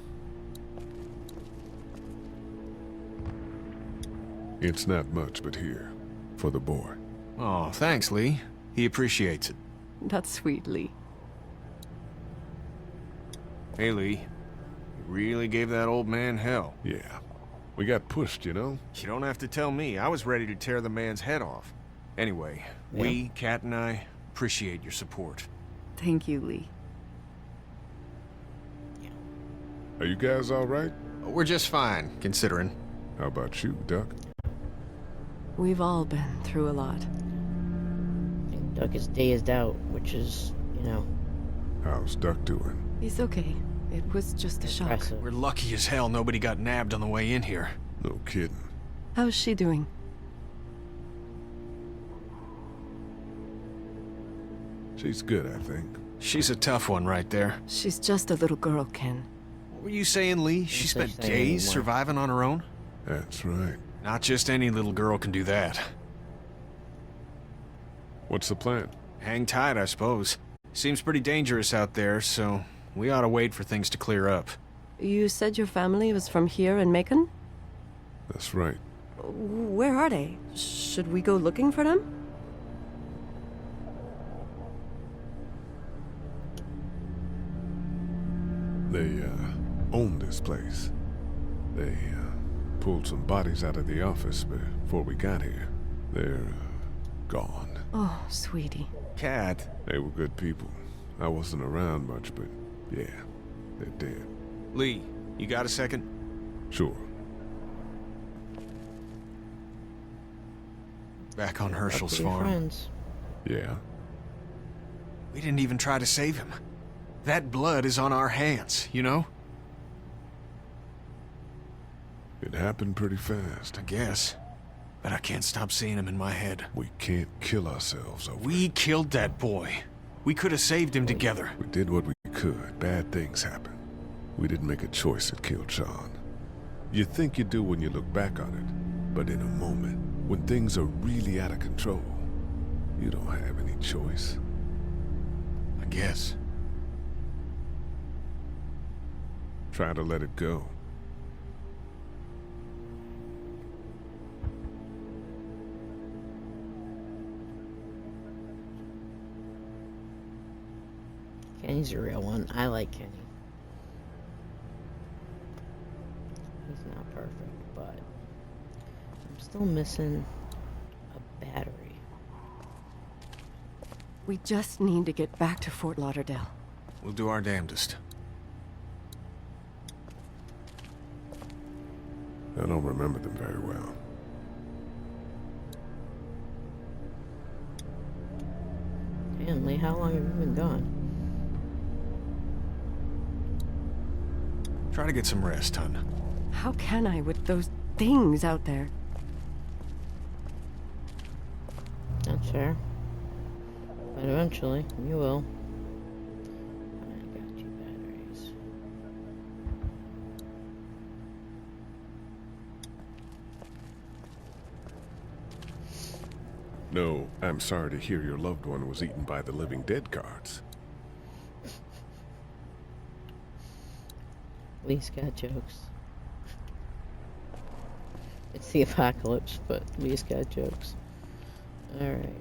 It's not much, but here, for the boy. Oh, thanks, Lee. He appreciates it. That's sweet, Lee. Hey, Lee. You really gave that old man hell. Yeah. We got pushed, you know? You don't have to tell me. I was ready to tear the man's head off. Anyway, we, Kat and I, appreciate your support. Thank you, Lee. Are you guys all right? We're just fine, considering. How about you, Duck? We've all been through a lot. Duck is dazed out, which is, How's Duck doing? He's okay. It was just a shock. Impressive. We're lucky as hell nobody got nabbed on the way in here. No kidding. How's she doing? She's good, I think. She's a tough one right there. She's just a little girl, Ken. What were you saying, Lee? She spent days surviving on her own? That's right. Not just any little girl can do that. What's the plan? Hang tight, I suppose. Seems pretty dangerous out there, so we ought to wait for things to clear up. You said your family was from here in Macon? That's right. Where are they? Should we go looking for them? They, own this place. They, pulled some bodies out of the office before we got here. They're, gone. Oh, sweetie. Kat. They were good people. I wasn't around much, but yeah, they're dead. Lee, you got a second? Sure. Back on Herschel's farm. Friends. Yeah? We didn't even try to save him. That blood is on our hands, you know? It happened pretty fast. I guess. But I can't stop seeing him in my head. We can't kill ourselves over We killed that boy. We could have saved him together. We did what we could. Bad things happen. We didn't make a choice that killed Sean. You think you do when you look back on it, but in a moment, when things are really out of control, you don't have any choice. I guess. Try to let it go. Kenny's a real one. I like Kenny. He's not perfect, but I'm still missing a battery. We just need to get back to Fort Lauderdale. We'll do our damnedest. I don't remember them very well. Damn, Lee, how long have you been gone? Try to get some rest, hon. How can I with those things out there? That's fair. But eventually, you will. I got you batteries. No, I'm sorry to hear your loved one was eaten by the living dead cards. Lee's got jokes. It's the apocalypse, but Lee's got jokes. Alright.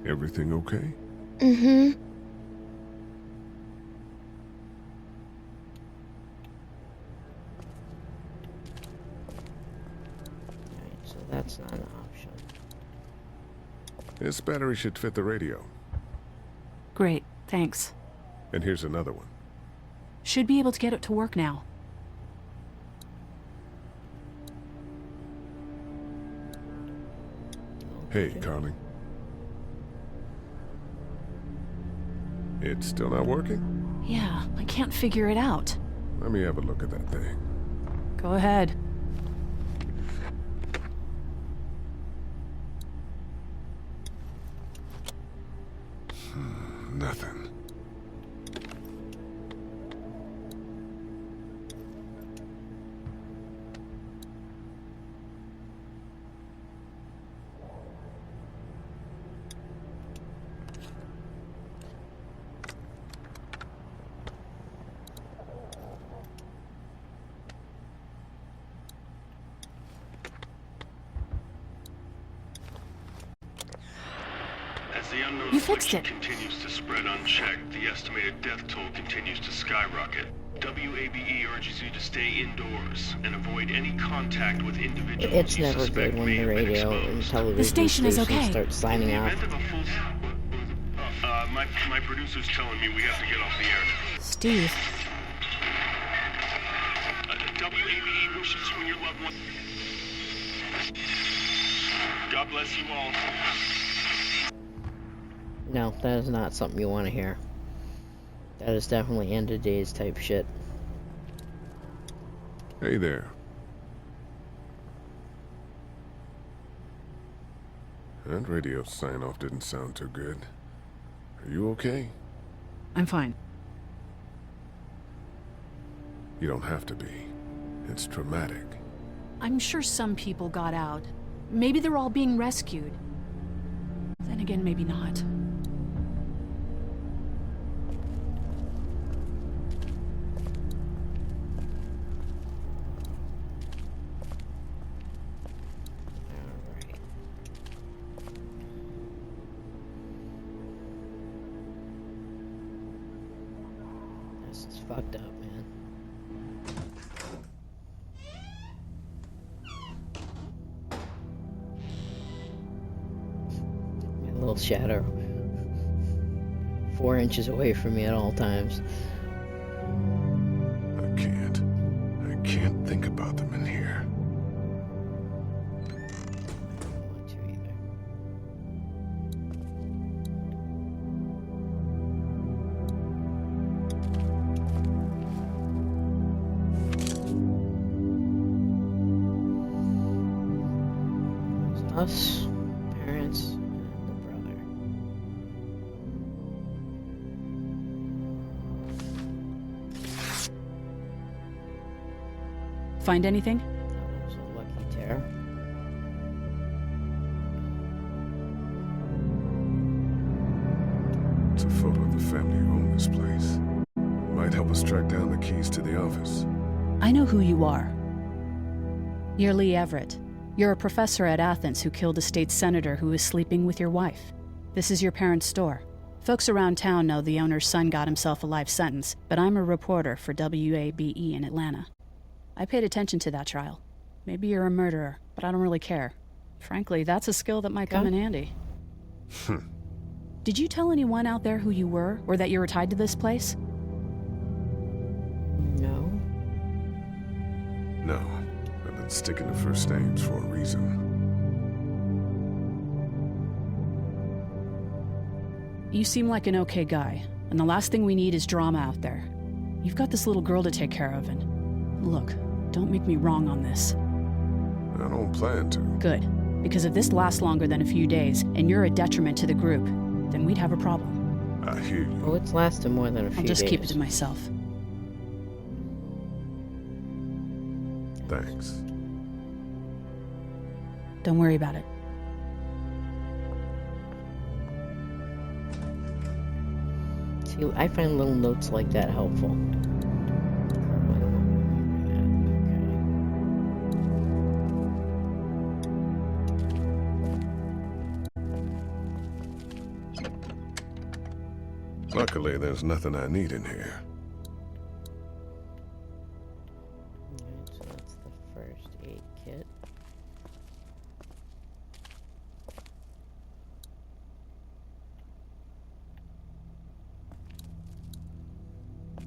Everything okay? Mm-hmm. So that's not an option. This battery should fit the radio. Great, thanks. And here's another one. Should be able to get it to work now. Hey, Carling. It's still not working? Yeah, I can't figure it out. Let me have a look at that thing. Go ahead. Nothing. As the unknown You fixed affliction it. continues to spread unchecked, the estimated death toll continues to skyrocket. WABE urges you to stay indoors and avoid any contact with individuals It's you never suspect good when may the have been radio and exposed. television The station is okay. start signing In the off. event of a full... my producer's telling me we have to get off the air. Steve. WABE wishes you and your loved one... God bless you all. No, that is not something you want to hear. That is definitely end of days type shit. Hey there. That radio sign-off didn't sound too good. Are you okay? I'm fine. You don't have to be. It's traumatic. I'm sure some people got out. Maybe they're all being rescued. Then again, maybe not. This is fucked up, man. My little shadow. 4 inches away from me at all times. I can't think about them in here. Us, parents, and the brother. Find anything? That was a lucky tear. It's a photo of the family who own this place. Might help us track down the keys to the office. I know who you are. You're Lee Everett. You're a professor at Athens who killed a state senator who was sleeping with your wife. This is your parents' store. Folks around town know the owner's son got himself a life sentence, but I'm a reporter for WABE in Atlanta. I paid attention to that trial. Maybe you're a murderer, but I don't really care. Frankly, that's a skill that might come in handy. Did you tell anyone out there who you were, or that you were tied to this place? No. No. I've been sticking to first names for a reason. You seem like an okay guy, and the last thing we need is drama out there. You've got this little girl to take care of, and look, don't make me wrong on this. I don't plan to. Good, because if this lasts longer than a few days, and you're a detriment to the group, then we'd have a problem. I hear you. Well, it's lasted more than a few I'll just days. keep it to myself. Thanks. Don't worry about it. See, I find little notes like that helpful. Luckily, there's nothing I need in here. Alright, so that's the first aid kit. I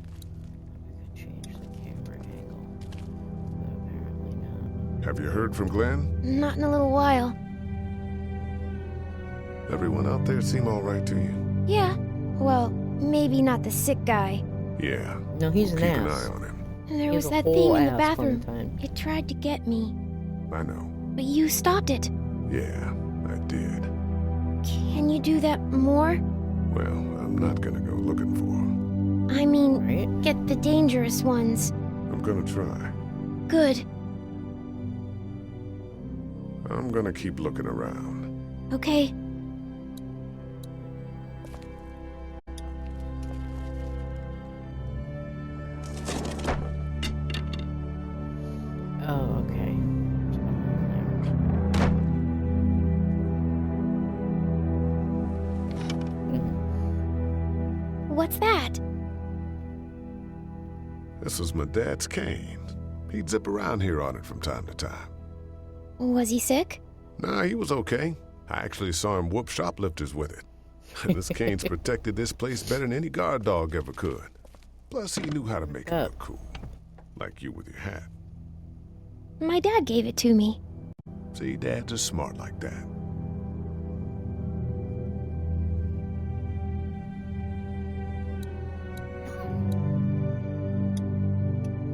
could change the camera angle, but apparently not. Have you heard from Glenn? Not in a little while. Everyone out there seem all right to you? Yeah. Well, maybe not the sick guy. Yeah. No, he's We'll an keep ass. an eye on him. There He's was a that whole thing in the ass, bathroom. Clementine. It tried to get me. I know. But you stopped it. Yeah, I did. Can you do that more? Well, I'm not gonna go looking for him. I mean, get the dangerous ones. I'm gonna try. Good. I'm gonna keep looking around. Okay. Oh, okay. What's that? This was my dad's cane. He'd zip around here on it from time to time. Was he sick? Nah, he was okay. I actually saw him whoop shoplifters with it. And this cane's protected this place better than any guard dog ever could. Plus, he knew how to make it look cool. Like you with your hat. My dad gave it to me. See, dads are smart like that.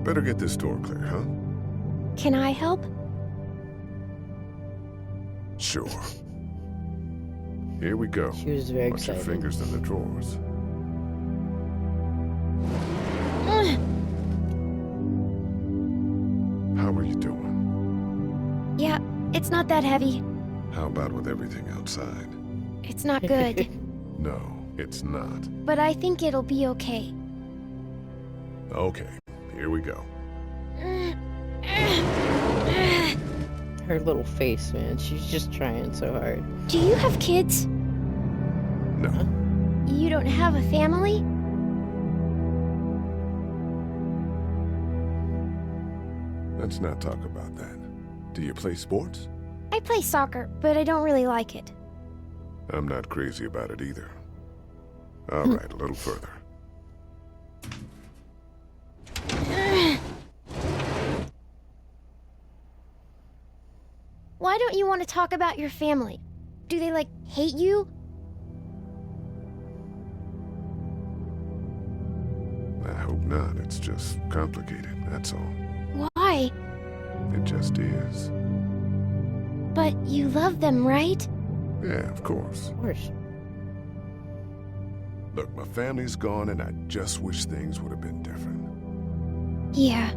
Better get this door clear, huh? Can I help? Sure. Here we go. She was very Watch your excited. fingers in the drawers. How are you doing? Yeah, it's not that heavy. How about with everything outside? It's not good. No, it's not. But I think it'll be okay. Okay, here we go. Her little face, man. She's just trying so hard. Do you have kids? No. You don't have a family? Let's not talk about that. Do you play sports? I play soccer, but I don't really like it. I'm not crazy about it either. All right, a little further. Why don't you want to talk about your family? Do they, like, hate you? I hope not. It's just complicated, that's all. Why? It just is. But you love them, right? Yeah, of course. Of course. Look, my family's gone and I just wish things would have been different. Yeah.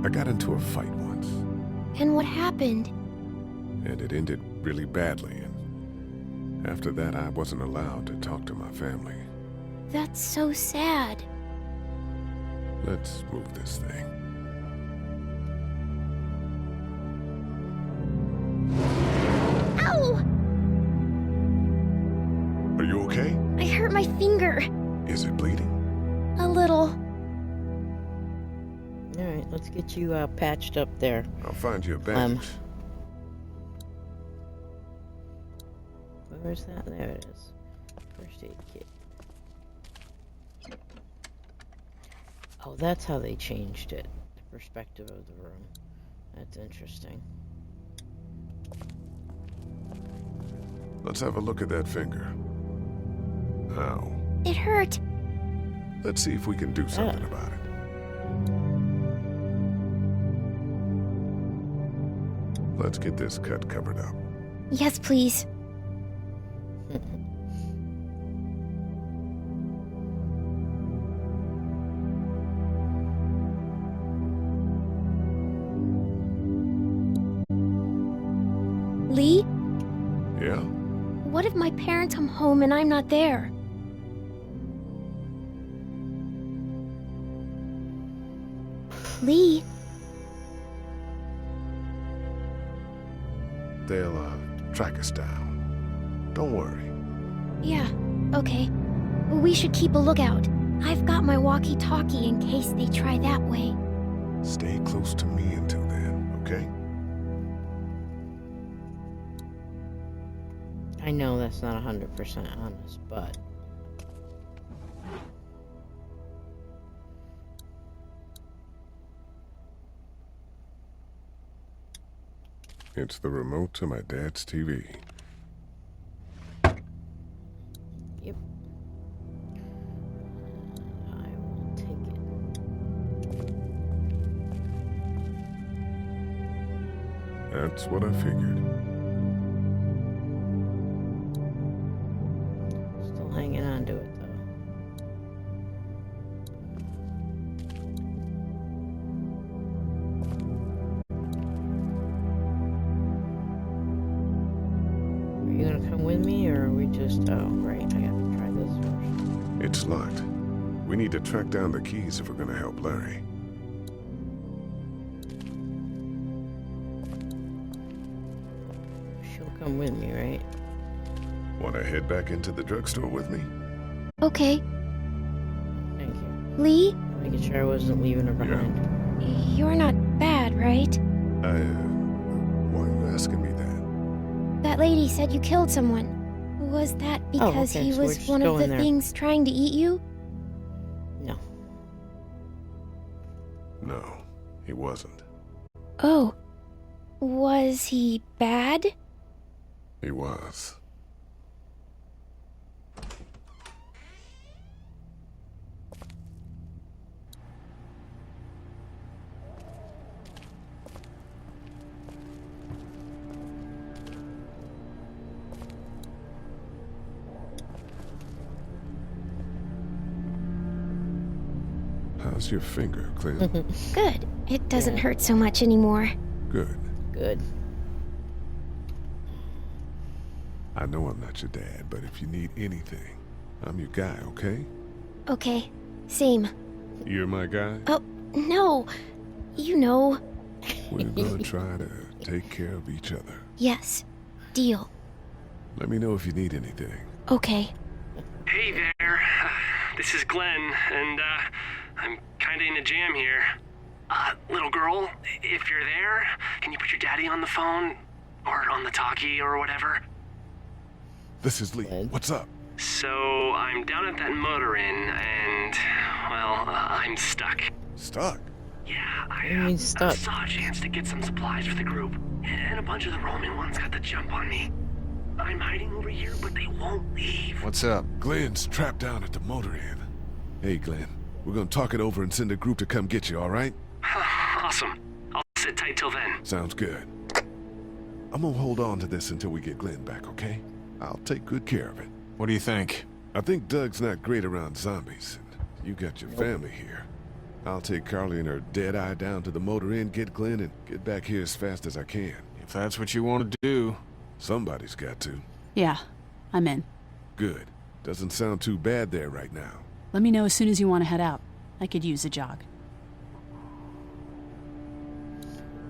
I got into a fight once. And what happened? And it ended really badly, and after that I wasn't allowed to talk to my family. That's so sad. Let's move this thing. Ow! Are you okay? I hurt my finger. Is it bleeding? A little. Alright, let's get you patched up there. I'll find you a bandage. Where's that? There it is. First aid kit. Oh, that's how they changed it. The perspective of the room. That's interesting. Let's have a look at that finger. Ow. It hurt. Let's see if we can do something about it. Let's get this cut covered up. Yes, please. Lee? Yeah? What if my parents come home and I'm not there? Lee? they'll track us down. Don't worry. Yeah, okay. We should keep a lookout. I've got my walkie-talkie in case they try that way. Stay close to me until then, okay? I know that's not 100% honest, but... It's the remote to my dad's TV. Yep. I will take it. That's what I figured. Still hanging on to it, though. Are you gonna come with me, or are we just... Oh, right, I gotta try this first. It's locked. We need to track down the keys if we're gonna help Larry. She'll come with me, right? Wanna head back into the drugstore with me? Okay. Thank you. Lee? Making sure I wasn't leaving her behind. You're not bad, right? Why are you asking me that? That lady said you killed someone. Was that because okay, he so we're was just one of going the there. things trying to eat you? No. No, he wasn't. Oh. Was he bad? He was. How's your finger, Clem? Good. It doesn't hurt so much anymore. Good. Good. I know I'm not your dad, but if you need anything, I'm your guy, okay? Okay. Same. You're my guy? Oh, no. You know. We're gonna try to take care of each other. Yes. Deal. Let me know if you need anything. Okay. Hey there. This is Glenn, and I'm kinda in a jam here. Little girl, if you're there, can you put your daddy on the phone? Or on the talkie or whatever? This is Lee. What's up? So, I'm down at that motor inn, and, well, I'm stuck. Stuck? Yeah, I saw a chance to get some supplies for the group, and a bunch of the Roman ones got the jump on me. I'm hiding over here, but they won't leave. What's up? Glenn's trapped down at the motor inn. Hey, Glenn. We're gonna talk it over and send a group to come get you, all right? Awesome. I'll sit tight till then. Sounds good. I'm gonna hold on to this until we get Glenn back, okay? I'll take good care of it. What do you think? I think Doug's not great around zombies. And you got your family here. I'll take Carly and her dead eye down to the motor inn, get Glenn, and get back here as fast as I can. If that's what you want to do. Somebody's got to. Yeah, I'm in. Good. Doesn't sound too bad there right now. Let me know as soon as you want to head out. I could use a jog.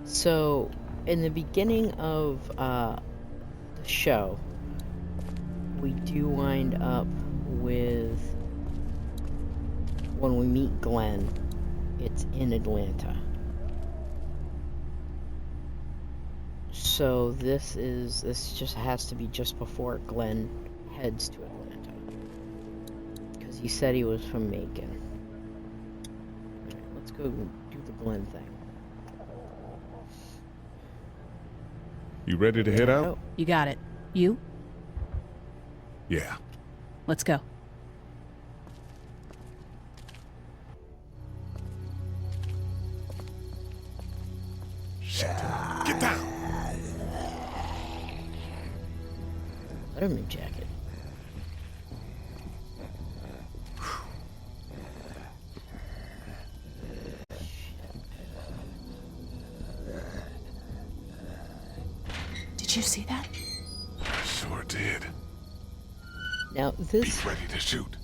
So, in the beginning of the show, we do wind up with, when we meet Glenn, it's in Atlanta. So this just has to be just before Glenn heads to Atlanta. Because he said he was from Macon. Alright, let's go do the Glenn thing. You ready to head out? You got it. You? Yeah. Let's go. Get down! Letterman jacket. Did you see that? Sure did. Now this... Be ready to shoot.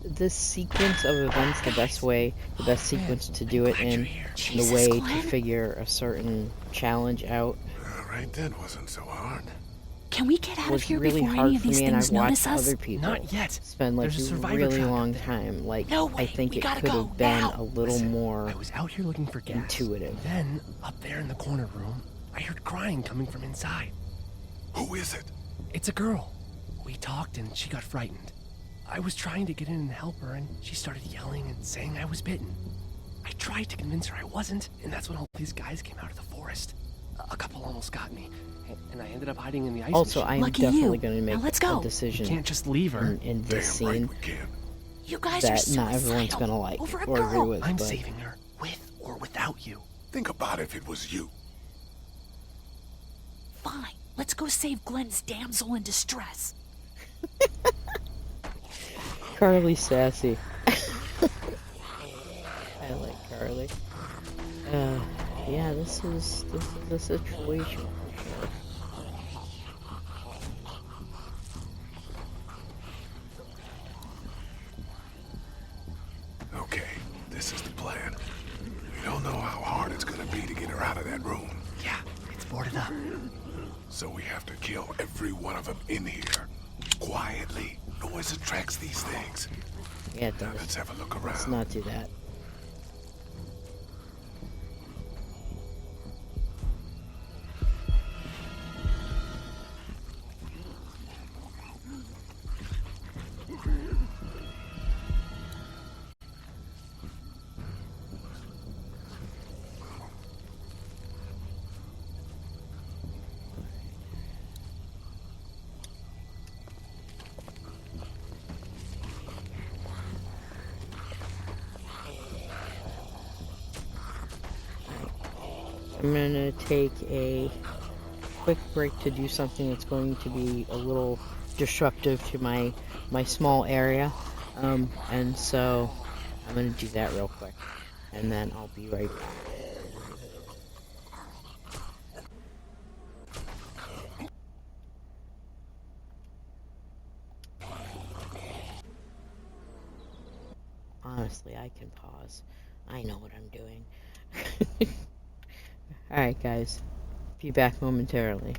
This sequence of events, the best sequence to do it in, the way to figure a certain challenge out, Right, that wasn't so hard. Can we get out of here really before hard any of for these me, and things I've notice watched us? other people Not yet. spend like There's a a survivor really trap up long there. time. Like, No way, I think we it gotta could go have been now. a little Listen, more I was out here looking for gas. intuitive. Then, up there in the corner room, I heard crying coming from inside. Who is it? It's a girl. We talked and she got frightened. I was trying to get in and help her, and she started yelling and saying I was bitten. I tried to convince her I wasn't, and that's when all these guys came out of the forest. A couple almost got me, and I ended up hiding in the ice Also, machine. I'm definitely going to make a decision. Can't just leave her. In this scene You guys that are suicidal not everyone's going to like over a or agree girl. with. I'm but saving her, with or without you. Think about if it was you. Fine, let's go save Glenn's damsel in distress. Carly's sassy. I like Carly. Yeah, this is the situation for sure. Okay, this is the plan. We don't know how hard it's gonna be to get her out of that room. Yeah, it's boarded up. So we have to kill every one of them in here. Quietly. Noise attracts these things. Yeah, it does. Now let's have a look around. Let's not do that. I'm gonna take a quick break to do something that's going to be a little disruptive to my small area, and so I'm gonna do that real quick, and then I'll be right back. Honestly, I can pause. I know what I'm doing. Alright guys, be back momentarily.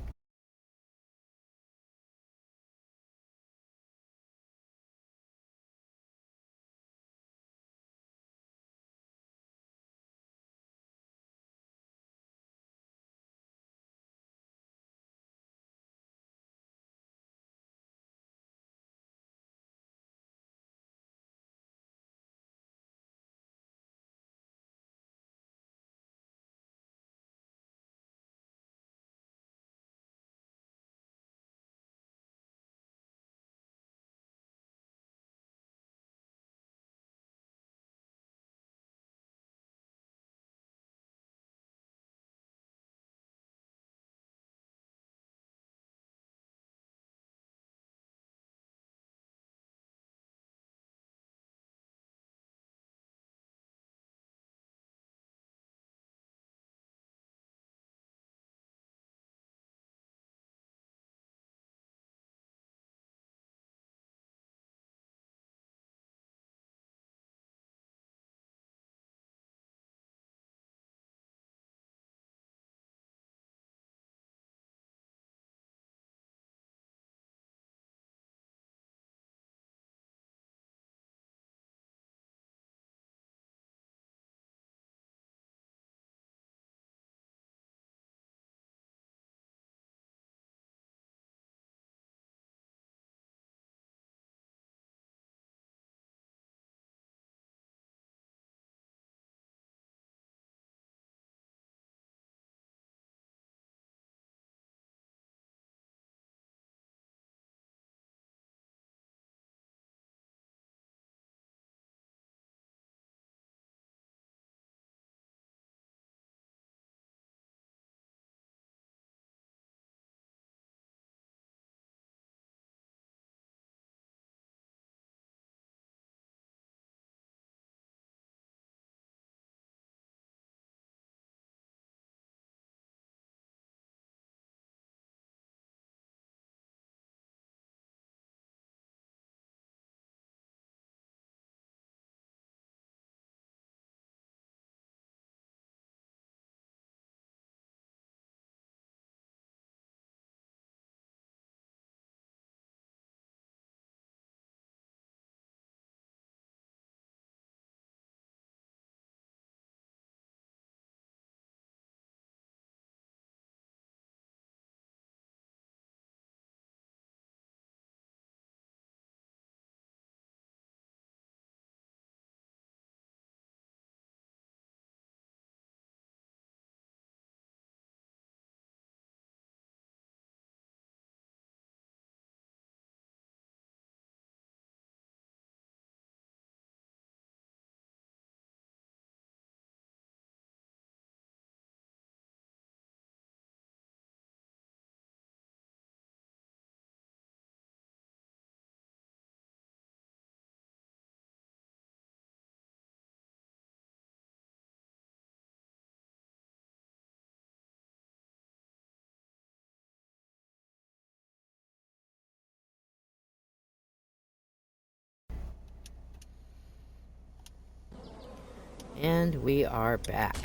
And we are back.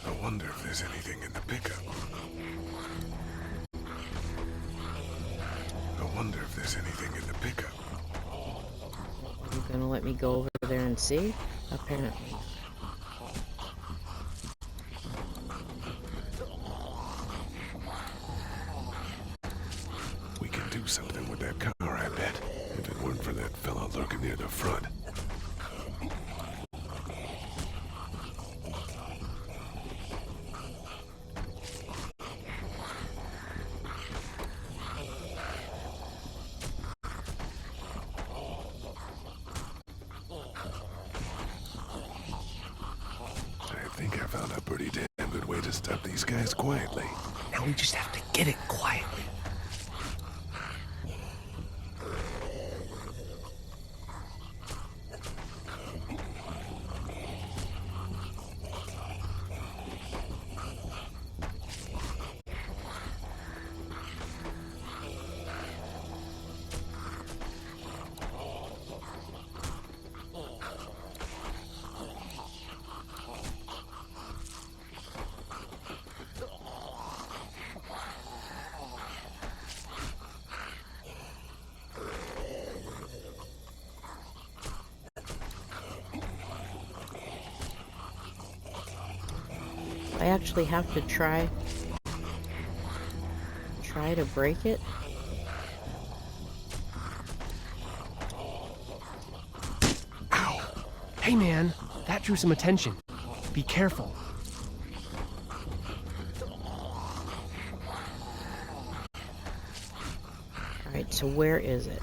I wonder if there's anything in the pickup. Are you gonna let me go over there and see? Apparently not. We can do something with that car, I bet. If it weren't for that fella lurking near the front. I think I found a pretty damn good way to stop these guys quietly. Now we just have to get it quietly. I actually have to try to break it. Ow! Hey man, that drew some attention. Be careful. Alright, so where is it?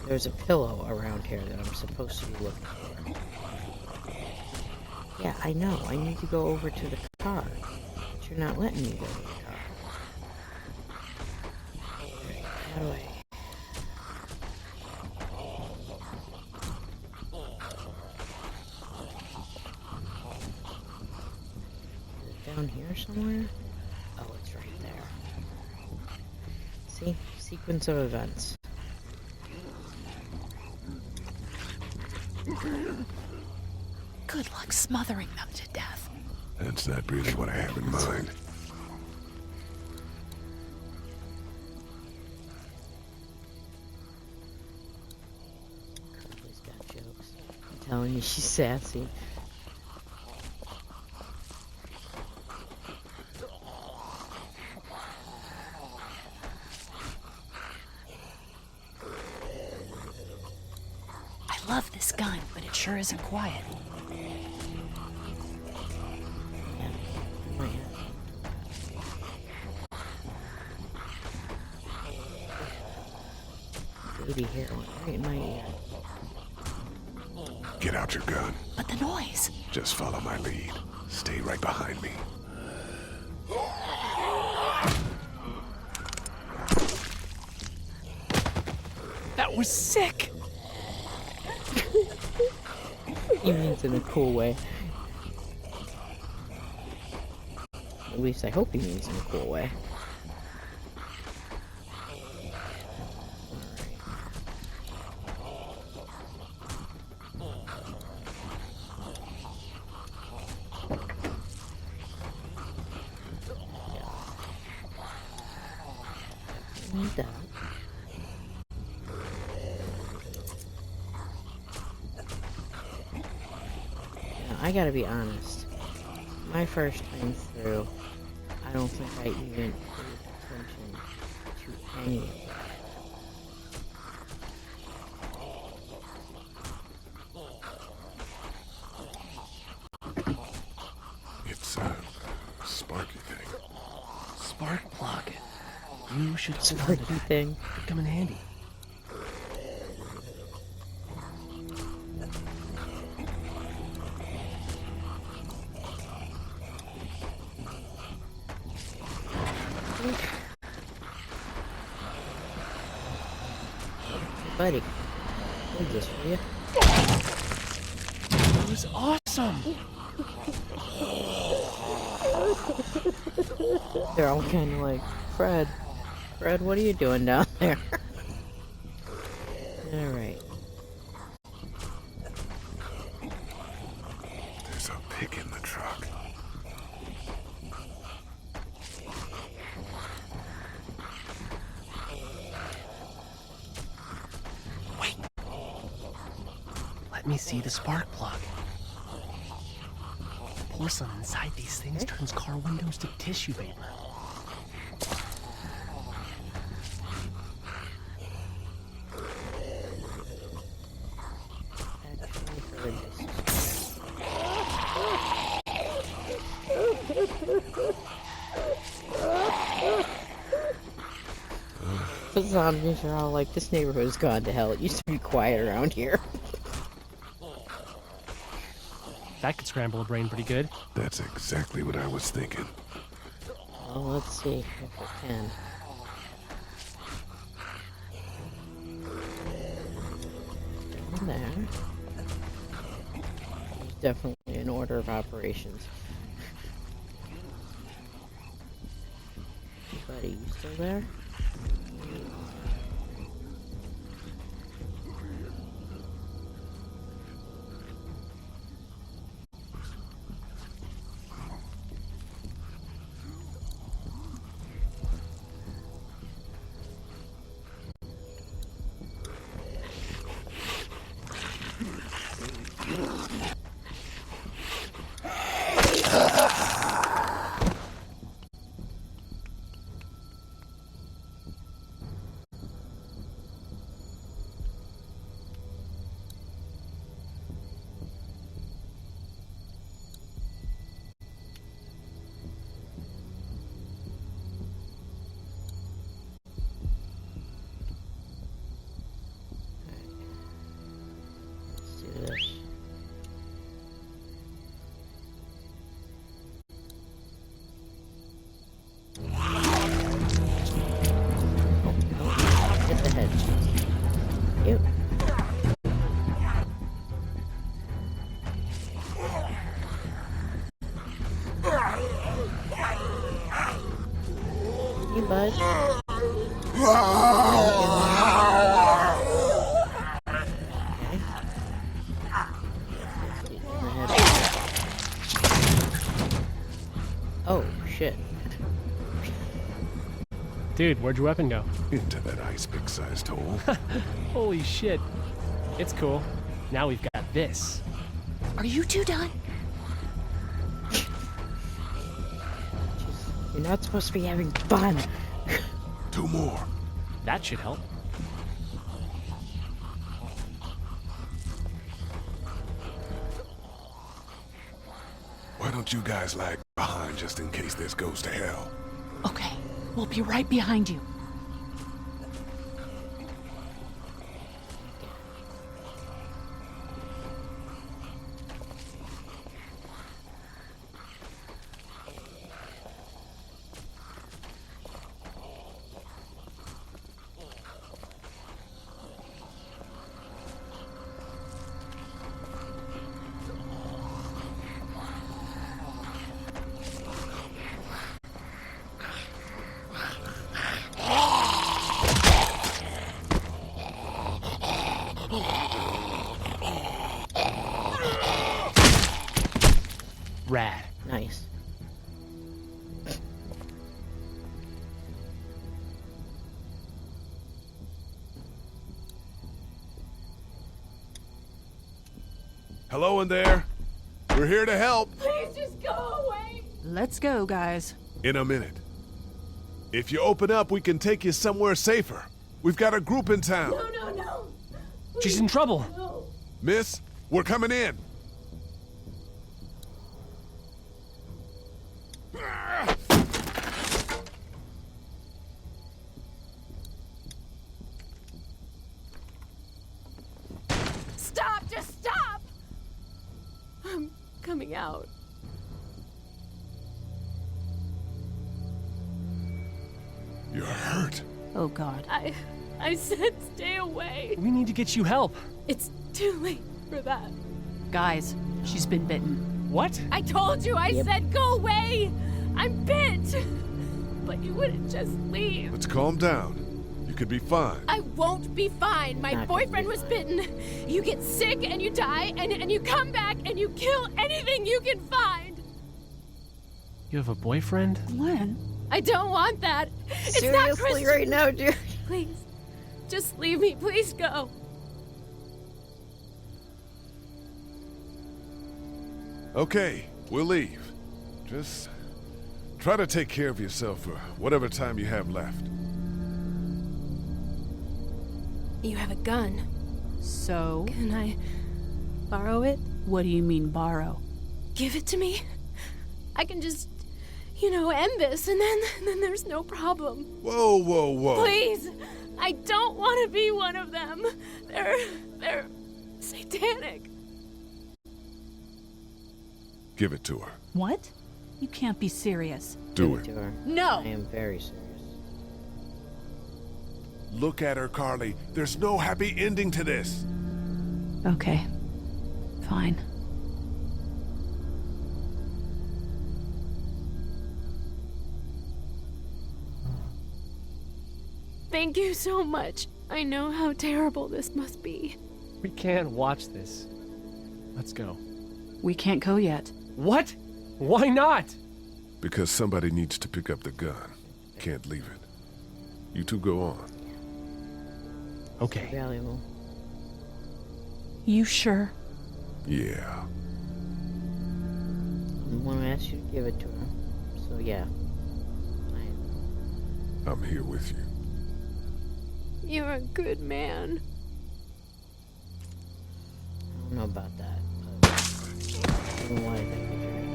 There's a pillow around here that I'm supposed to be looking for. Yeah, I know. I need to go over to the car. But you're not letting me go to the car. Alright, how do I... Is it down here somewhere? Oh, it's right there. See? Sequence of events. Good luck smothering them to death. That's not really what I have in mind. Curly's got jokes. I'm telling you, she's sassy. I love this gun, but it sure isn't quiet. Baby hair went right in my ear. Get out your gun. But the noise. Just follow my lead. Stay right behind me. That was sick! He means in a cool way. At least I hope he means in a cool way. That. Now, I gotta be honest. My first time through, I don't think I even paid attention to any of that. It's a sparky thing. Spark plug. You should hold on to Sparky that. thing. Could come in handy. Buddy, hold this for you. That was awesome! They're all kind of like, Fred, what are you doing down there? Let me see the spark plug. The porcelain inside these things turns car windows to tissue paper. The zombies are all like, this neighborhood's gone to hell. It used to be quiet around here. That could scramble a brain pretty good. That's exactly what I was thinking. Well, let's see if it can. Down there. There's definitely an order of operations. Buddy, you still there? Bud. Oh, shit. Dude, where'd your weapon go? Into that ice pick-sized hole. Holy shit. It's cool. Now we've got this. Are you two done? You're not supposed to be having fun. 2 more. That should help. Why don't you guys lag behind just in case this goes to hell? Okay, we'll be right behind you. Rad. Nice. Hello in there. We're here to help. Please just go away. Let's go, guys. In a minute. If you open up, we can take you somewhere safer. We've got a group in town. No. She's in trouble. No. Miss, we're coming in. Stop, just stop. I'm coming out. You're hurt. Oh, God. I said stay away. We need to get you help. It's too late for that. Guys, she's been bitten. What? I told you, I said go away. I'm bit. But you wouldn't just leave. Let's calm down. You could be fine. I won't be fine. My boyfriend was bitten. You get sick and you die, and you come back and you kill anything you can find. You have a boyfriend? Glenn? I don't want that. It's not Seriously Christian. right now, dude. Please, just leave me. Please go. Okay, we'll leave. Just try to take care of yourself for whatever time you have left. You have a gun. So? Can I borrow it? What do you mean, borrow? Give it to me. I can just, end this, and then there's no problem. Whoa, whoa, whoa. Please! I don't want to be one of them. They're satanic. Give it to her. What? You can't be serious. Do it. To her. No! I am very serious. Look at her, Carly. There's no happy ending to this. Okay. Fine. Thank you so much. I know how terrible this must be. We can't watch this. Let's go. We can't go yet. What? Why not? Because somebody needs to pick up the gun. Can't leave it. You two go on. Okay. Valuable. You sure? Yeah. I'm gonna ask you to give it to her. So yeah. I'm here with you. You're a good man. I don't know about that, but I don't want anything to drink.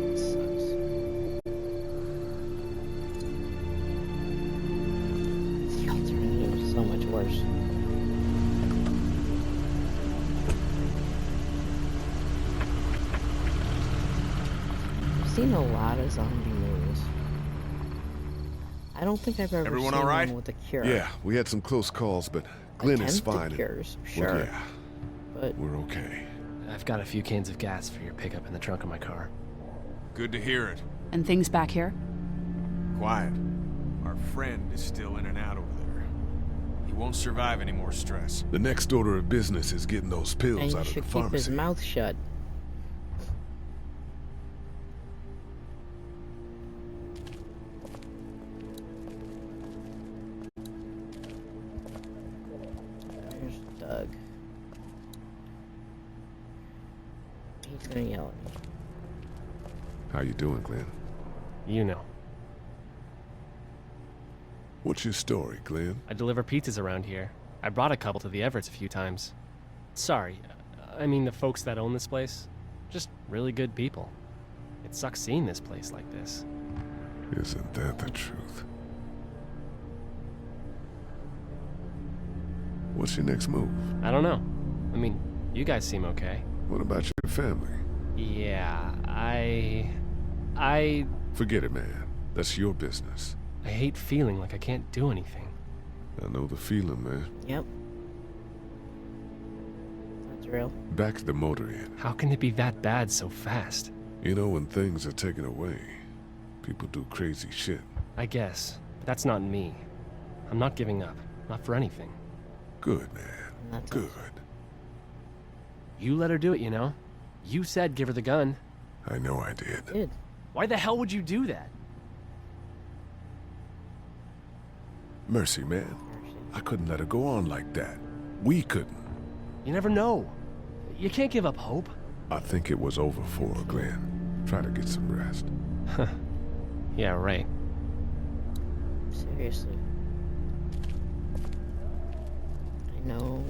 It sucks. The alternative is so much worse. I've seen a lot of zombie movies. I don't think I've ever Everyone seen all right? one with a cure. Yeah, we had some close calls, but Glenn is Attempted fine. cures, Well, sure. yeah, But we're okay. I've got a few cans of gas for your pickup in the trunk of my car. Good to hear it. And things back here? Quiet. Our friend is still in and out over there. He won't survive any more stress. The next order of business is getting those pills and he out of the should keep pharmacy. his mouth shut. There's Doug. He's gonna yell at me. How you doing, Glenn? You know. What's your story, Glenn? I deliver pizzas around here. I brought a couple to the Everetts a few times. Sorry, I mean the folks that own this place. Just really good people. It sucks seeing this place like this. Isn't that the truth? What's your next move? I don't know. I mean, you guys seem okay. What about your family? Yeah, I Forget it, man. That's your business. I hate feeling like I can't do anything. I know the feeling, man. Yep. That's real. Back to the motor inn. How can it be that bad so fast? You know, when things are taken away, people do crazy shit. I guess, but that's not me. I'm not giving up. Not for anything. Good, man. Good. You let her do it, you know? You said give her the gun. I know I did. Did. Why the hell would you do that? Mercy, man. I couldn't let her go on like that. We couldn't. You never know. You can't give up hope. I think it was over for her, Glenn. Try to get some rest. Yeah, right. Seriously. I know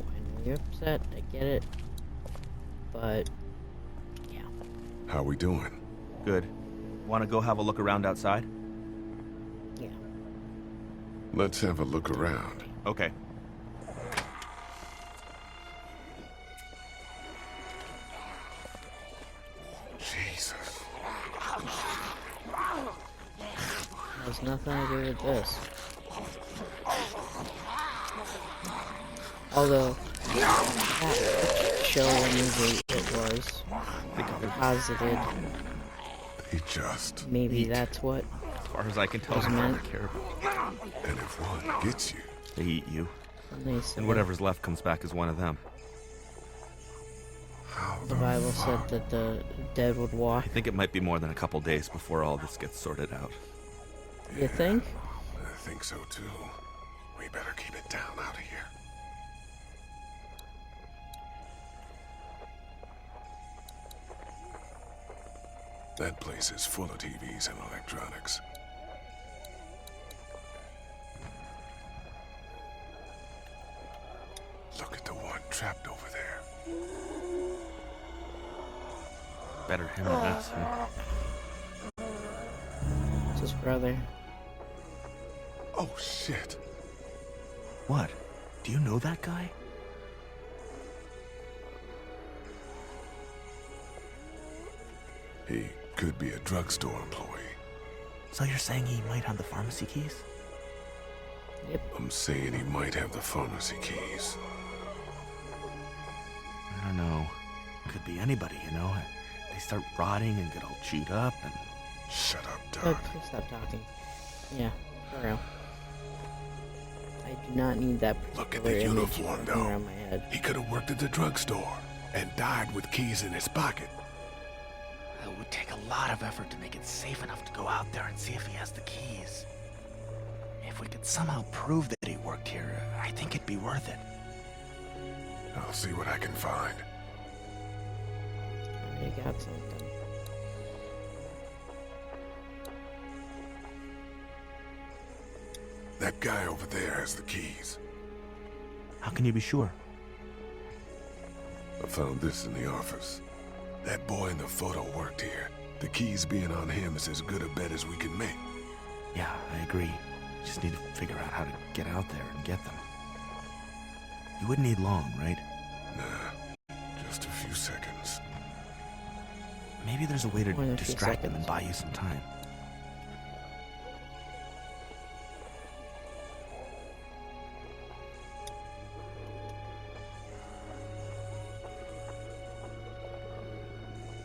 you're upset, I get it. But, yeah. How we doing? Good. Want to go have a look around outside? Yeah. Let's have a look around. Okay. Jesus. There's nothing to do with this. Although, that show or movie it was posited. They just Maybe that's what. As far as I can tell, was they never meant. care about you. And if one gets you, they eat you. They said And whatever's left comes back as one of them. the Bible said that the dead would walk. I think it might be more than a couple days before all this gets sorted out. You think? I think so too. We better keep it down out of here. That place is full of TVs and electronics. Look at the one trapped over there. Better him than us, huh? It's his brother. Oh, shit. What? Do you know that guy? He could be a drugstore employee. So you're saying he might have the pharmacy keys? Yep. I'm saying he might have the pharmacy keys. I don't know. Could be anybody, you know? They start rotting and get all chewed up and... Shut up, Doc. Oh, please stop talking. Yeah, for real. I do not need that Look at particular the image uniform, running though. around my head. He could have worked at the drugstore and died with keys in his pocket. It would take a lot of effort to make it safe enough to go out there and see if he has the keys. If we could somehow prove that he worked here, I think it'd be worth it. I'll see what I can find. I got something. That guy over there has the keys. How can you be sure? I found this in the office. That boy in the photo worked here. The keys being on him is as good a bet as we can make. Yeah, I agree. Just need to figure out how to get out there and get them. You wouldn't need long, right? Nah, just a few seconds. Maybe there's a way to More than a few distract them seconds. and buy you some time.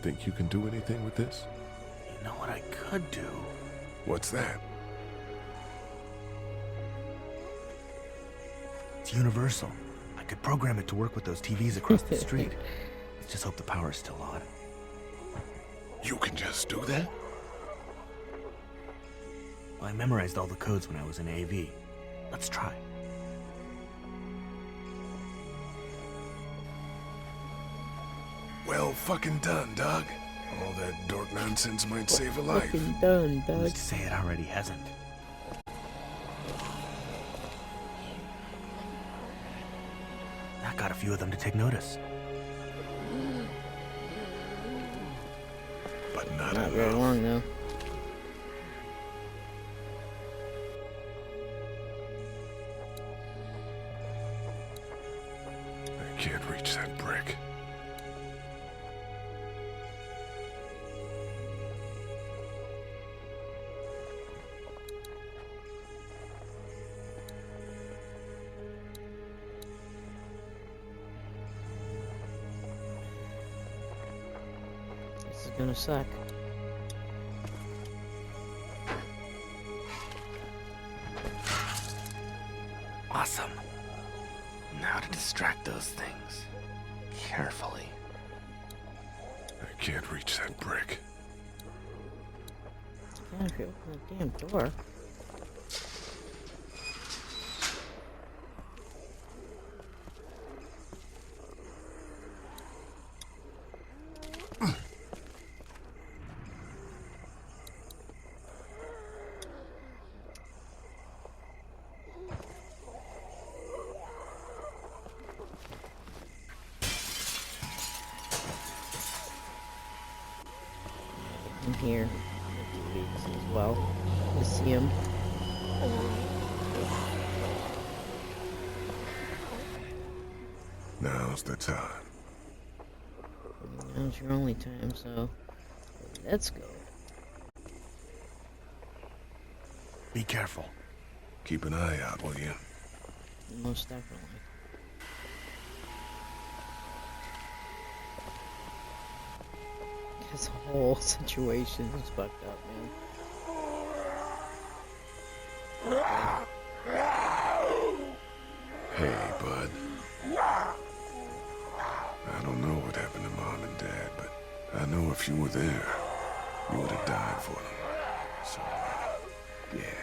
Think you can do anything with this? You know what I could do? What's that? It's universal. I could program it to work with those TVs across the street. Let's just hope the power's still on. You can just do that? Well, I memorized all the codes when I was in AV. Let's try. Well fucking done, Doug. All that dork nonsense might save a life. Fucking done, Doug. Who's to say it already hasn't? That got a few of them to take notice. But not Not very long though. I can't reach that brick. This is gonna suck. Awesome. Now to distract those things. Carefully. I can't reach that brick. God, if you open the damn door. In here, the TVs as well. You see them. Now's the time. Now's your only time, so let's go. Be careful. Keep an eye out, will you? Most definitely. This whole situation is fucked up, man. Hey, bud. I don't know what happened to Mom and Dad, but I know if you were there, you would have died for them. So, yeah.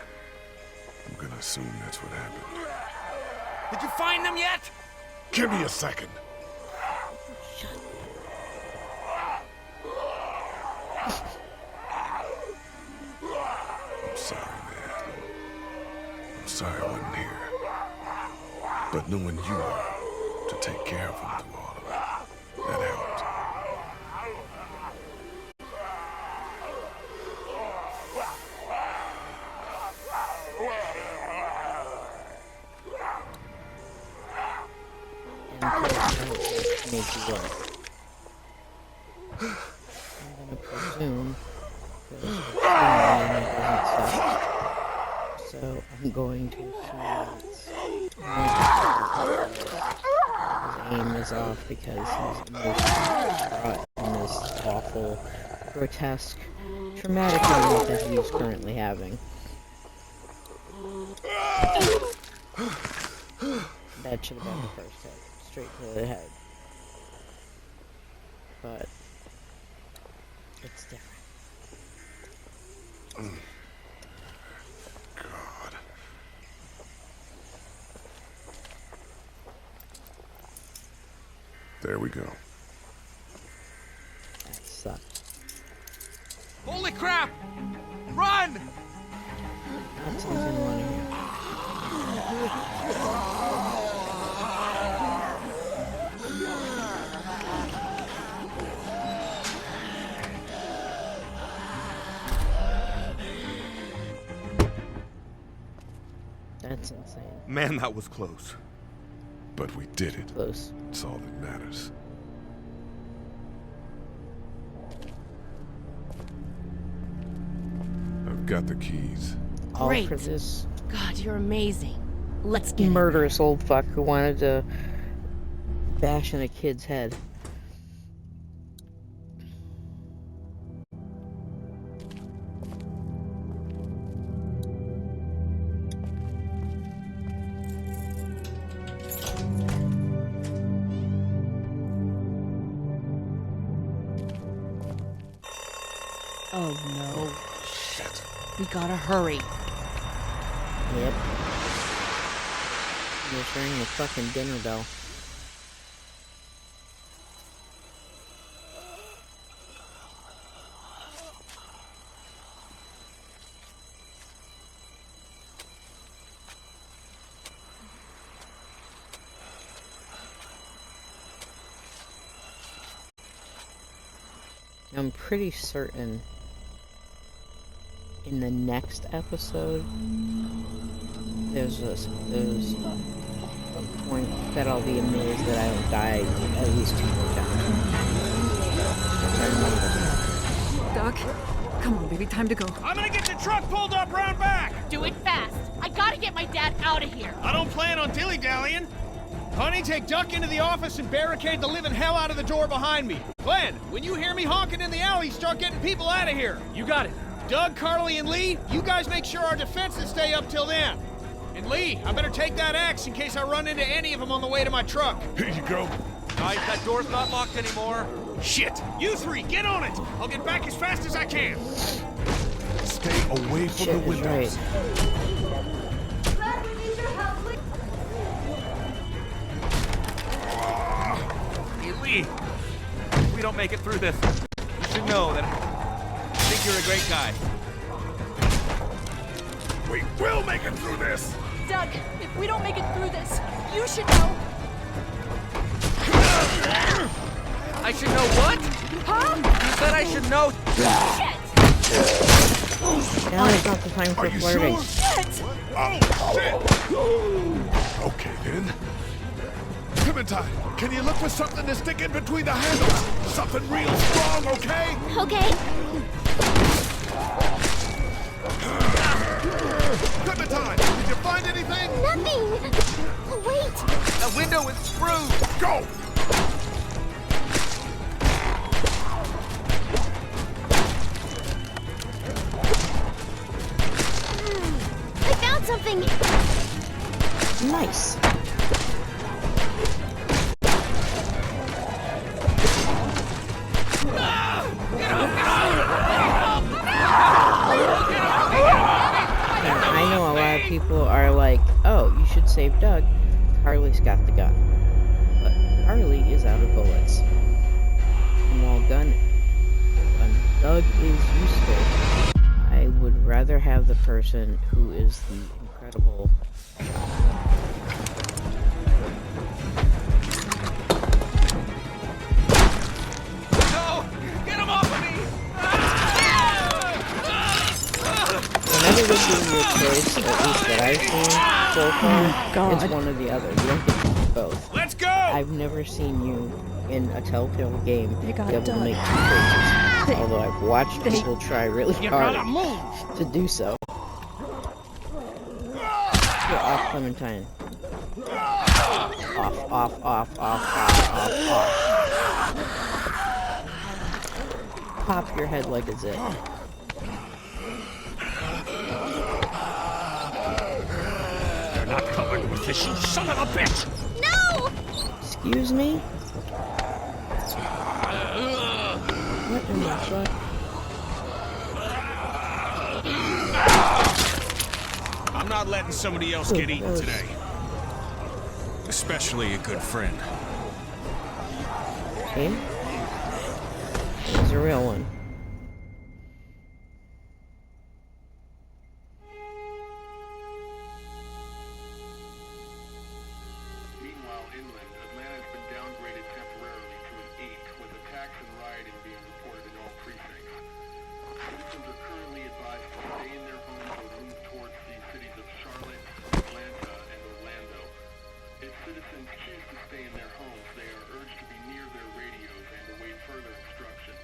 I'm gonna assume that's what happened. Did you find them yet? Give me a second. Sorry I wasn't here. But knowing you were to take care of him through all of that helped. Make you work. I'm gonna presume so I'm going to assume his aim is off because he's emotionally distraught in this awful, grotesque, traumatic moment that he's currently having. That should have been the first hit. Straight to the head. But it's different. God. There we go. That sucked. Holy crap! Run! That's something I want to hear. That's insane. Man, that was close. But we did it. Close. It's all that matters. I've got the keys. All Great. for this God, you're amazing. Let's get murderous old fuck who wanted to bash in a kid's head. Oh no. Shit. We gotta hurry. Yep. Just ringing the fucking dinner bell. I'm pretty certain in the next episode there's a point that I'll be amazed that I don't die at least 2 more times. I remember. Doc, come on, baby, time to go. I'm gonna get the truck pulled up round back! Do it fast. I gotta get my dad out of here. I don't plan on dilly-dallying. Honey, take Duck into the office and barricade the living hell out of the door behind me. Glenn, when you hear me honking in the alley, start getting people out of here. You got it. Doug, Carly, and Lee, you guys make sure our defenses stay up till then. And Lee, I better take that axe in case I run into any of them on the way to my truck. Here you go. Guys, that door's not locked anymore. Shit! You three, get on it! I'll get back as fast as I can. Stay away from the windows. Hey, Lee, if we don't make it through this, you should know that I think you're a great guy. We will make it through this! Doug, if we don't make it through this, you should know. I should know what? Huh? You said I should know. Shit! Now is not the time for flirting. Sure? Shit! Oh, shit! Okay, then. Clementine, can you look for something to stick in between the handles? Something real strong, okay? Okay. Clementine, did you find anything? Nothing. Wait. The window is screwed. Go! I found something. Nice. I know a lot of people are like, oh, you should save Doug. Carly's got the gun. But Carly is out of bullets. And while Doug is useful, I would rather have the person who is the incredible I've seen so far, it's one or the other. You don't get to do both. Let's go! I've never seen you in a Telltale game be able to make two choices. Although I've watched people try really hard to do so. You're off, Clementine. Off. Pop your head like a zip. You're not coming with this, you son of a bitch! No! Excuse me? What in the fuck? I'm not letting somebody else get eaten today. Especially a good friend. Okay. He's a real one. Meanwhile, inland, Atlanta has been downgraded temporarily to an 8, with attacks and rioting being reported in all precincts. Citizens are currently advised to stay in their homes or move towards the cities of Charlotte, Atlanta, and Orlando. If citizens choose to stay in their homes, they are urged to be near their radios and await further instructions.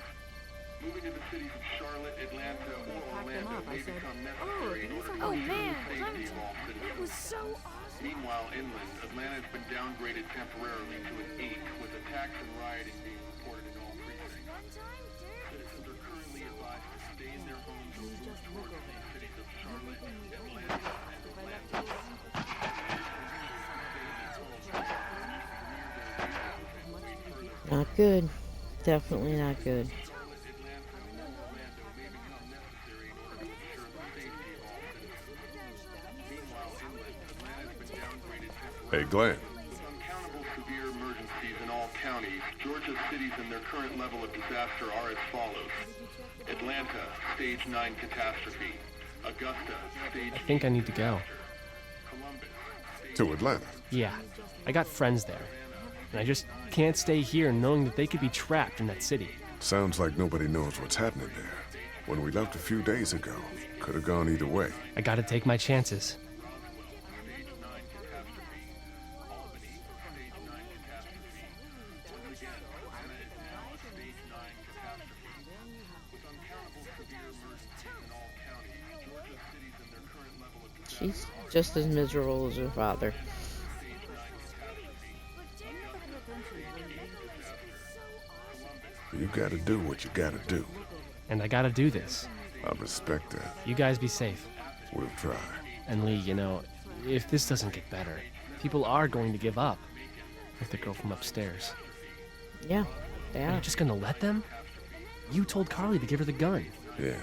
Moving to the cities of Charlotte, Atlanta, or Orlando may become necessary in order to ensure the safety of all citizens. It was so awesome. Meanwhile, inland, Atlanta has been downgraded temporarily to an 8, with attacks and rioting being reported in all precincts. Citizens are currently advised to stay in their homes or move towards the cities of Charlotte, Atlanta, and Orlando. Not good. Definitely not good. Hey, Glenn. With uncountable severe emergencies in all counties, Georgia's cities and their current level of disaster are as follows. Atlanta, Stage 9 catastrophe. Augusta, Stage I think I need to go. To Atlanta? Yeah, I got friends there. And I just can't stay here knowing that they could be trapped in that city. Sounds like nobody knows what's happening there. When we left a few days ago, could have gone either way. I gotta take my chances. She's just as miserable as her father. You gotta do what you gotta do. And I gotta do this. I respect that. You guys be safe. We'll try. And Lee, you know, if this doesn't get better, people are going to give up. Like the girl from upstairs. Yeah, they are. Are you just gonna let them? You told Carly to give her the gun. Yeah,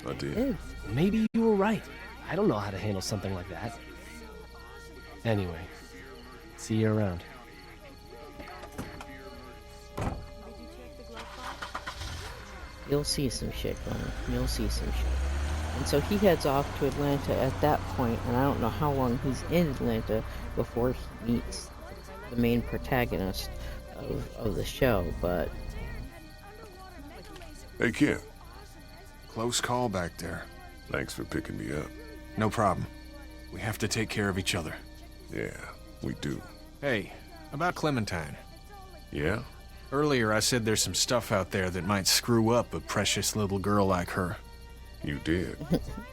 I did. Ew. Maybe you were right. I don't know how to handle something like that. Anyway, see you around. You'll see some shit, Glenn. You'll see some shit. And so he heads off to Atlanta at that point, and I don't know how long he's in Atlanta before he meets the main protagonist of the show, but... Hey, Kim. Close call back there. Thanks for picking me up. No problem. We have to take care of each other. Yeah, we do. Hey, about Clementine. Yeah? Earlier I said there's some stuff out there that might screw up a precious little girl like her. You did.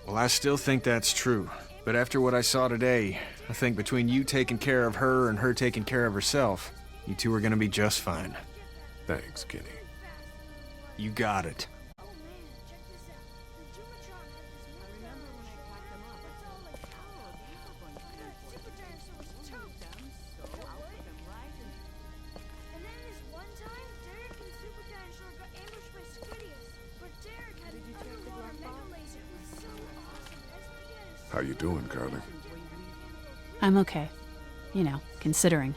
Well, I still think that's true. But after what I saw today, I think between you taking care of her and her taking care of herself, you two are gonna be just fine. Thanks, Kenny. You got it. How you doing, Carly? I'm okay. You know, considering.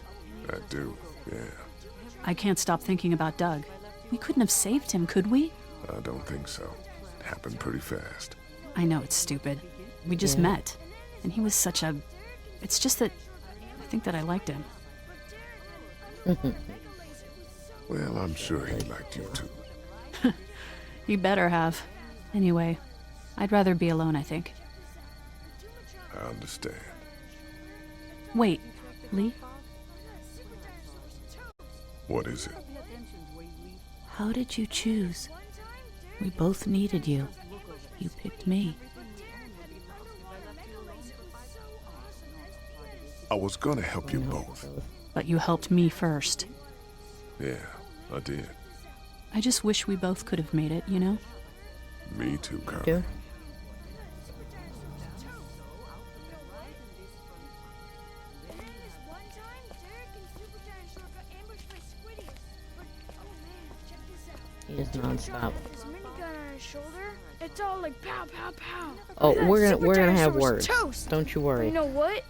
I do, yeah. I can't stop thinking about Doug. We couldn't have saved him, could we? I don't think so. It happened pretty fast. I know it's stupid. We just met. And he was such a... It's just that... I think that I liked him. Well, I'm sure he liked you too. He better have. Anyway, I'd rather be alone, I think. I understand. Wait, Lee? What is it? How did you choose? We both needed you. You picked me. I was gonna help you both. But you helped me first. Yeah, I did. I just wish we both could have made it, you know? Me too, Carl. Yeah. He is non-stop. His minigun on his shoulder, it's all like pow, pow, pow. Oh, That we're super gonna have dinosaur was words. toast. Don't you worry. You know what?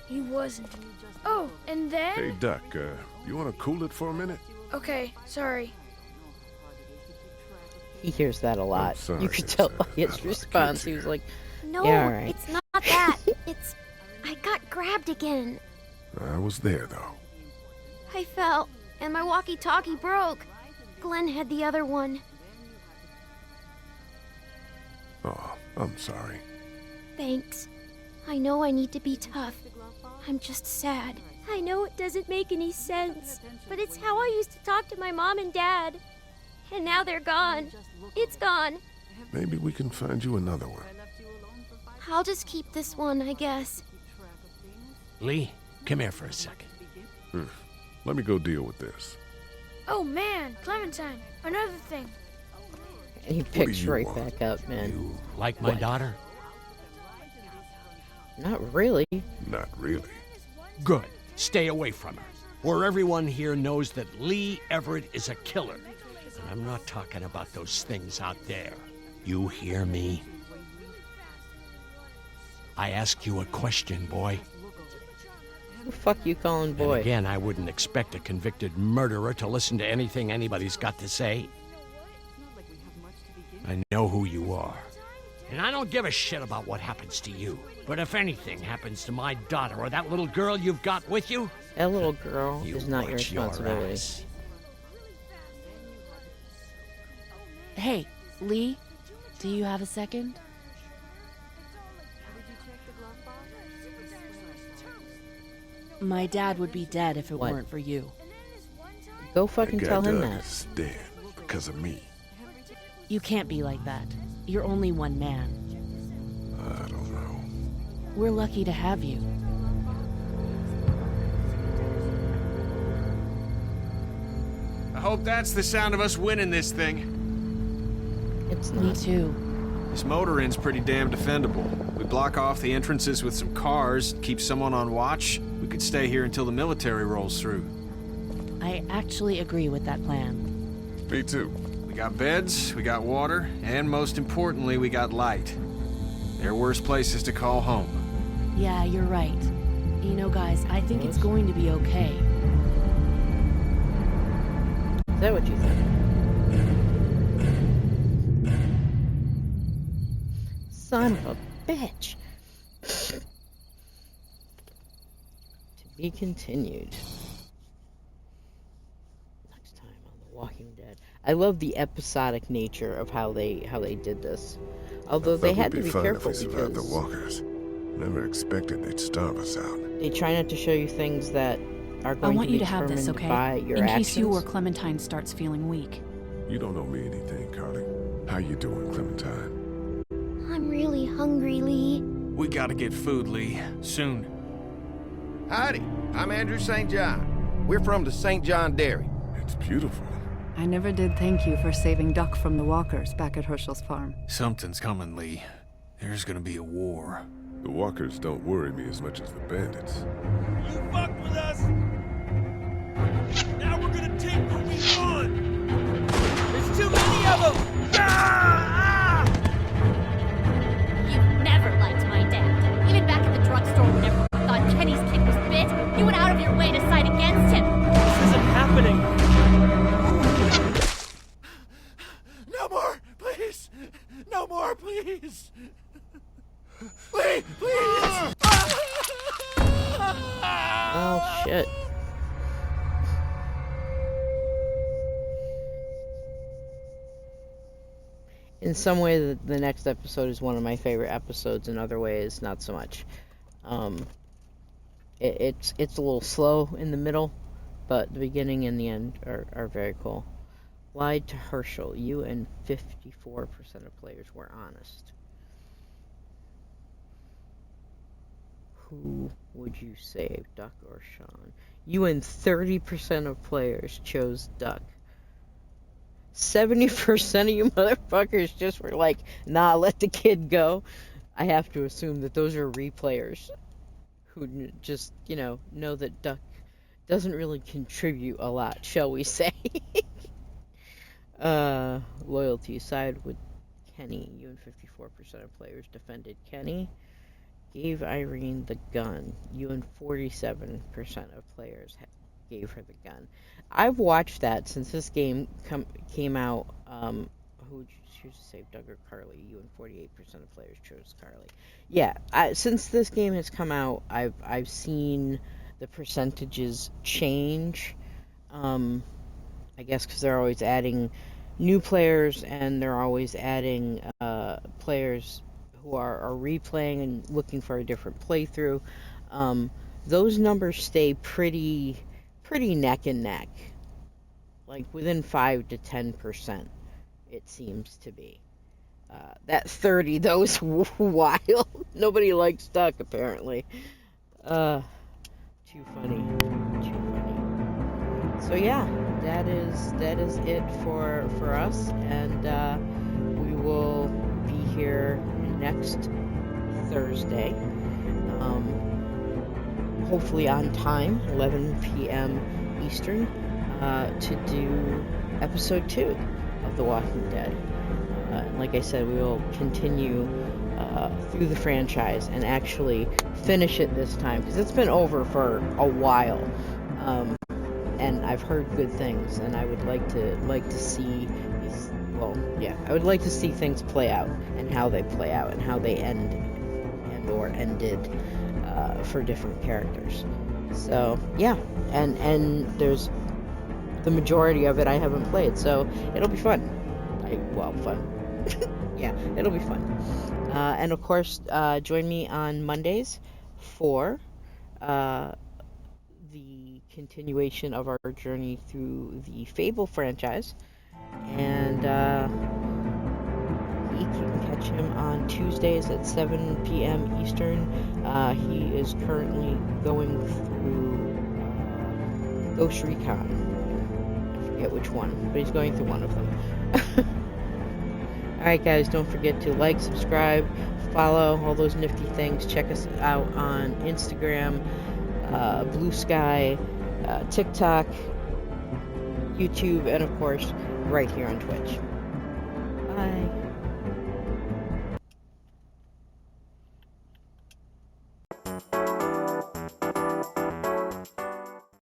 He wasn't. Oh, and then. Hey, Duck, you wanna cool it for a minute? Okay, sorry. He hears that a lot. sorry, You could tell by his response. He was like, No, yeah, all right. it's not that. It's. I got grabbed again. I was there, though. I fell, and my walkie-talkie broke. Glenn had the other one. Oh, I'm sorry. Thanks. I know I need to be tough. I'm just sad. I know it doesn't make any sense, but it's how I used to talk to my mom and dad. And now they're gone. It's gone. Maybe we can find you another one. I'll just keep this one, I guess. Lee, come here for a second. Let me go deal with this. Oh man, Clementine, another thing. And he picks right back up, man. You like my daughter? Not really. Not really. Good. Stay away from her. Or everyone here knows that Lee Everett is a killer. And I'm not talking about those things out there. You hear me? I ask you a question, boy. Who the fuck you calling boy? And again, I wouldn't expect a convicted murderer to listen to anything anybody's got to say. I know who you are. And I don't give a shit about what happens to you. But if anything happens to my daughter or that little girl you've got with you... That little girl is not your watch responsibility. ass. Hey, Lee, do you have a second? My dad would be dead if it weren't for you. Go fucking tell him that. Is dead because of me. You can't be like that. You're only one man. I don't know. We're lucky to have you. I hope that's the sound of us winning this thing. It's not. Me too. This motor inn's pretty damn defendable. We block off the entrances with some cars, keep someone on watch. We could stay here until the military rolls through. I actually agree with that plan. Me too. We got beds, we got water, and most importantly, we got light. There are worse places to call home. Yeah, you're right. You know, guys, I think it's going to be okay. Is that what you think? Son of a bitch. To be continued. Next time on The Walking Dead. I love the episodic nature of how they did this. Although they had to be careful because the because walkers. Never expected they'd starve us out. they try not to show you things that are I going want to be you to have this, determined okay? by your In actions. case you or Clementine starts feeling weak. You don't owe me anything, Carly. How you doing, Clementine? I'm really hungry, Lee. We gotta get food, Lee. Soon. Howdy, I'm Andrew St. John. We're from the St. John Dairy. It's beautiful. I never did thank you for saving Duck from the walkers back at Herschel's farm. Something's coming, Lee. There's gonna be a war. The walkers don't worry me as much as the bandits. You fucked with us! Now we're gonna take what we want! There's too many of them! You've never liked my dad. Even back at the drugstore whenever you thought Kenny's kid was bit, you went out of your way to side against him. This isn't happening! No more, please! No more, please! Lee, please! Oh shit. In some way, the next episode is one of my favorite episodes. In other ways, not so much. It's a little slow in the middle, but the beginning and the end are very cool. Lied to Herschel. You and 54% of players were honest. Who would you save, Duck or Sean? You and 30% of players chose Duck. 70% of you motherfuckers just were like, nah, let the kid go. I have to assume that those are replayers who just, know that Duck doesn't really contribute a lot, shall we say. Loyalty. Side with Kenny. You and 54% of players defended Kenny. Gave Irene the gun. You and 47% of players gave her the gun. I've watched that since this game came out. Who would you choose to save, Doug or Carly? You and 48% of players chose Carly. Yeah, since this game has come out, I've seen the percentages change. I guess because they're always adding new players, and they're always adding players who are replaying and looking for a different playthrough. Those numbers stay pretty neck and neck, like within 5 to 10%. It seems to be. That 30, though, is wild. Nobody likes Duck, apparently. Too funny. So yeah, that is it for us, and we will be here next Thursday, hopefully on time, 11 p.m. Eastern, to do episode 2 of The Walking Dead. And like I said, we will continue through the franchise and actually finish it this time, because it's been over for a while, and I've heard good things, and I would like to see these. Well, yeah, I would like to see things play out, and how they play out, and how they end or ended for different characters. So yeah, and there's the majority of it I haven't played, so it'll be fun. Fun. Yeah, it'll be fun. And of course, join me on Mondays for the continuation of our journey through the Fable franchise. And you can catch him on Tuesdays at 7 p.m. Eastern. He is currently going through Ghost Recon. I forget which one, but he's going through one of them. Alright guys, don't forget to like, subscribe, follow, all those nifty things. Check us out on Instagram, Blue Sky, TikTok, YouTube, and of course, right here on Twitch. Bye.